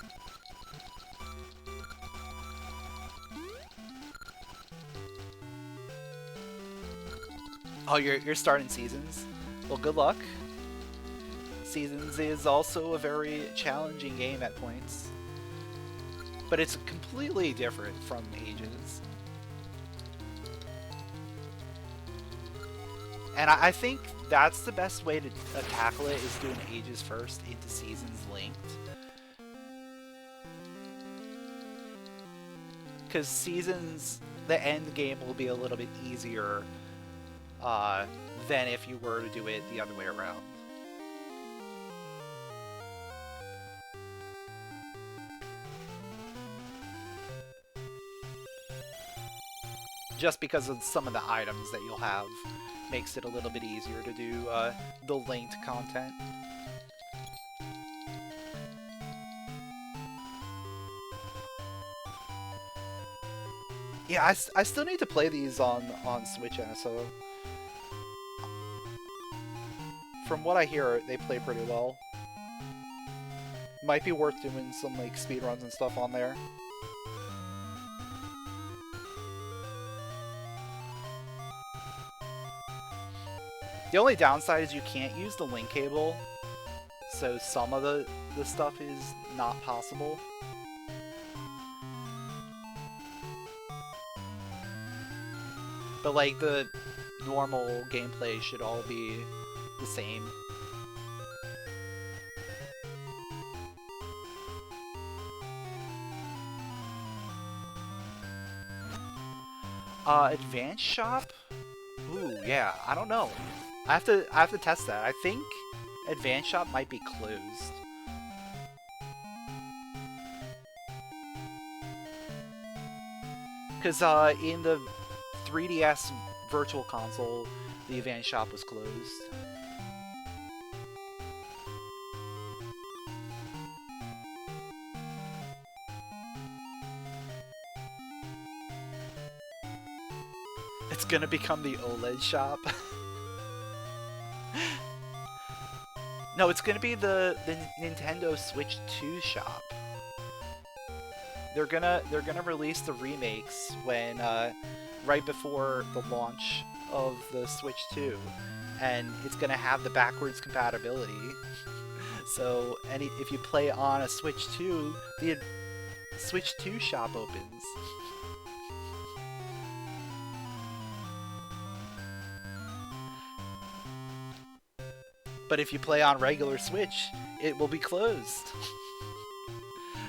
Oh, you're starting Seasons? Well, good luck. Seasons is also a very challenging game at points, but it's completely different from Ages. And I think that's the best way to tackle it, is doing ages first into seasons linked. Because seasons, the end game will be a little bit easier than if you were to do it the other way around. Just because of some of the items that you'll have makes it a little bit easier to do the linked content. Yeah, I still need to play these on Switch, so from what I hear, they play pretty well. Might be worth doing some like speedruns and stuff on there. The only downside is you can't use the link cable, so some of the stuff is not possible. But like the normal gameplay should all be the same. Advanced shop? Ooh, yeah, I don't know. I have to test that. I think Advanced Shop might be closed. Because in the 3DS Virtual Console, the Advanced Shop was closed. It's gonna become the OLED shop. No, it's gonna be the Nintendo Switch 2 shop. They're gonna release the remakes when right before the launch of the Switch 2, and it's gonna have the backwards compatibility. So if you play on a Switch 2, the Switch 2 shop opens. But if you play on regular Switch, it will be closed.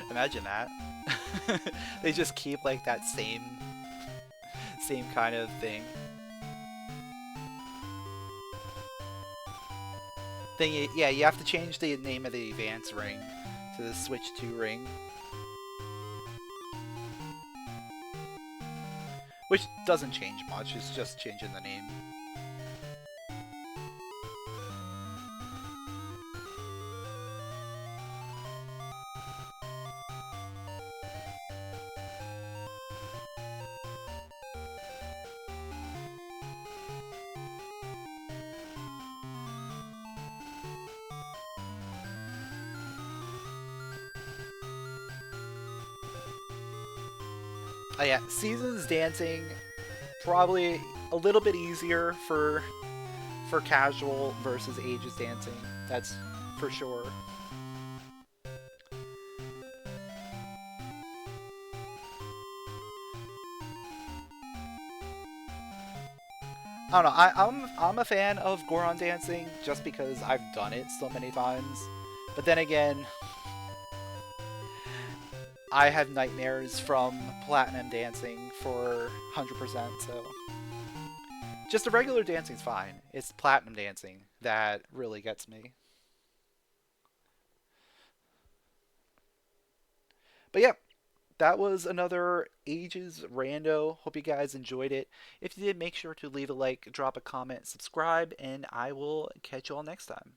Imagine that. They just keep like that same kind of thing. Then yeah, you have to change the name of the Advance ring to the Switch 2 ring. Which doesn't change much, it's just changing the name. Oh yeah, Seasons Dancing, probably a little bit easier for casual versus Ages Dancing. That's for sure. I don't know. I'm a fan of Goron dancing just because I've done it so many times. But then again, I have nightmares from platinum dancing for 100%. So just the regular dancing's fine. It's platinum dancing that really gets me. But yeah, that was another Ages Rando. Hope you guys enjoyed it. If you did, make sure to leave a like, drop a comment, subscribe, and I will catch you all next time.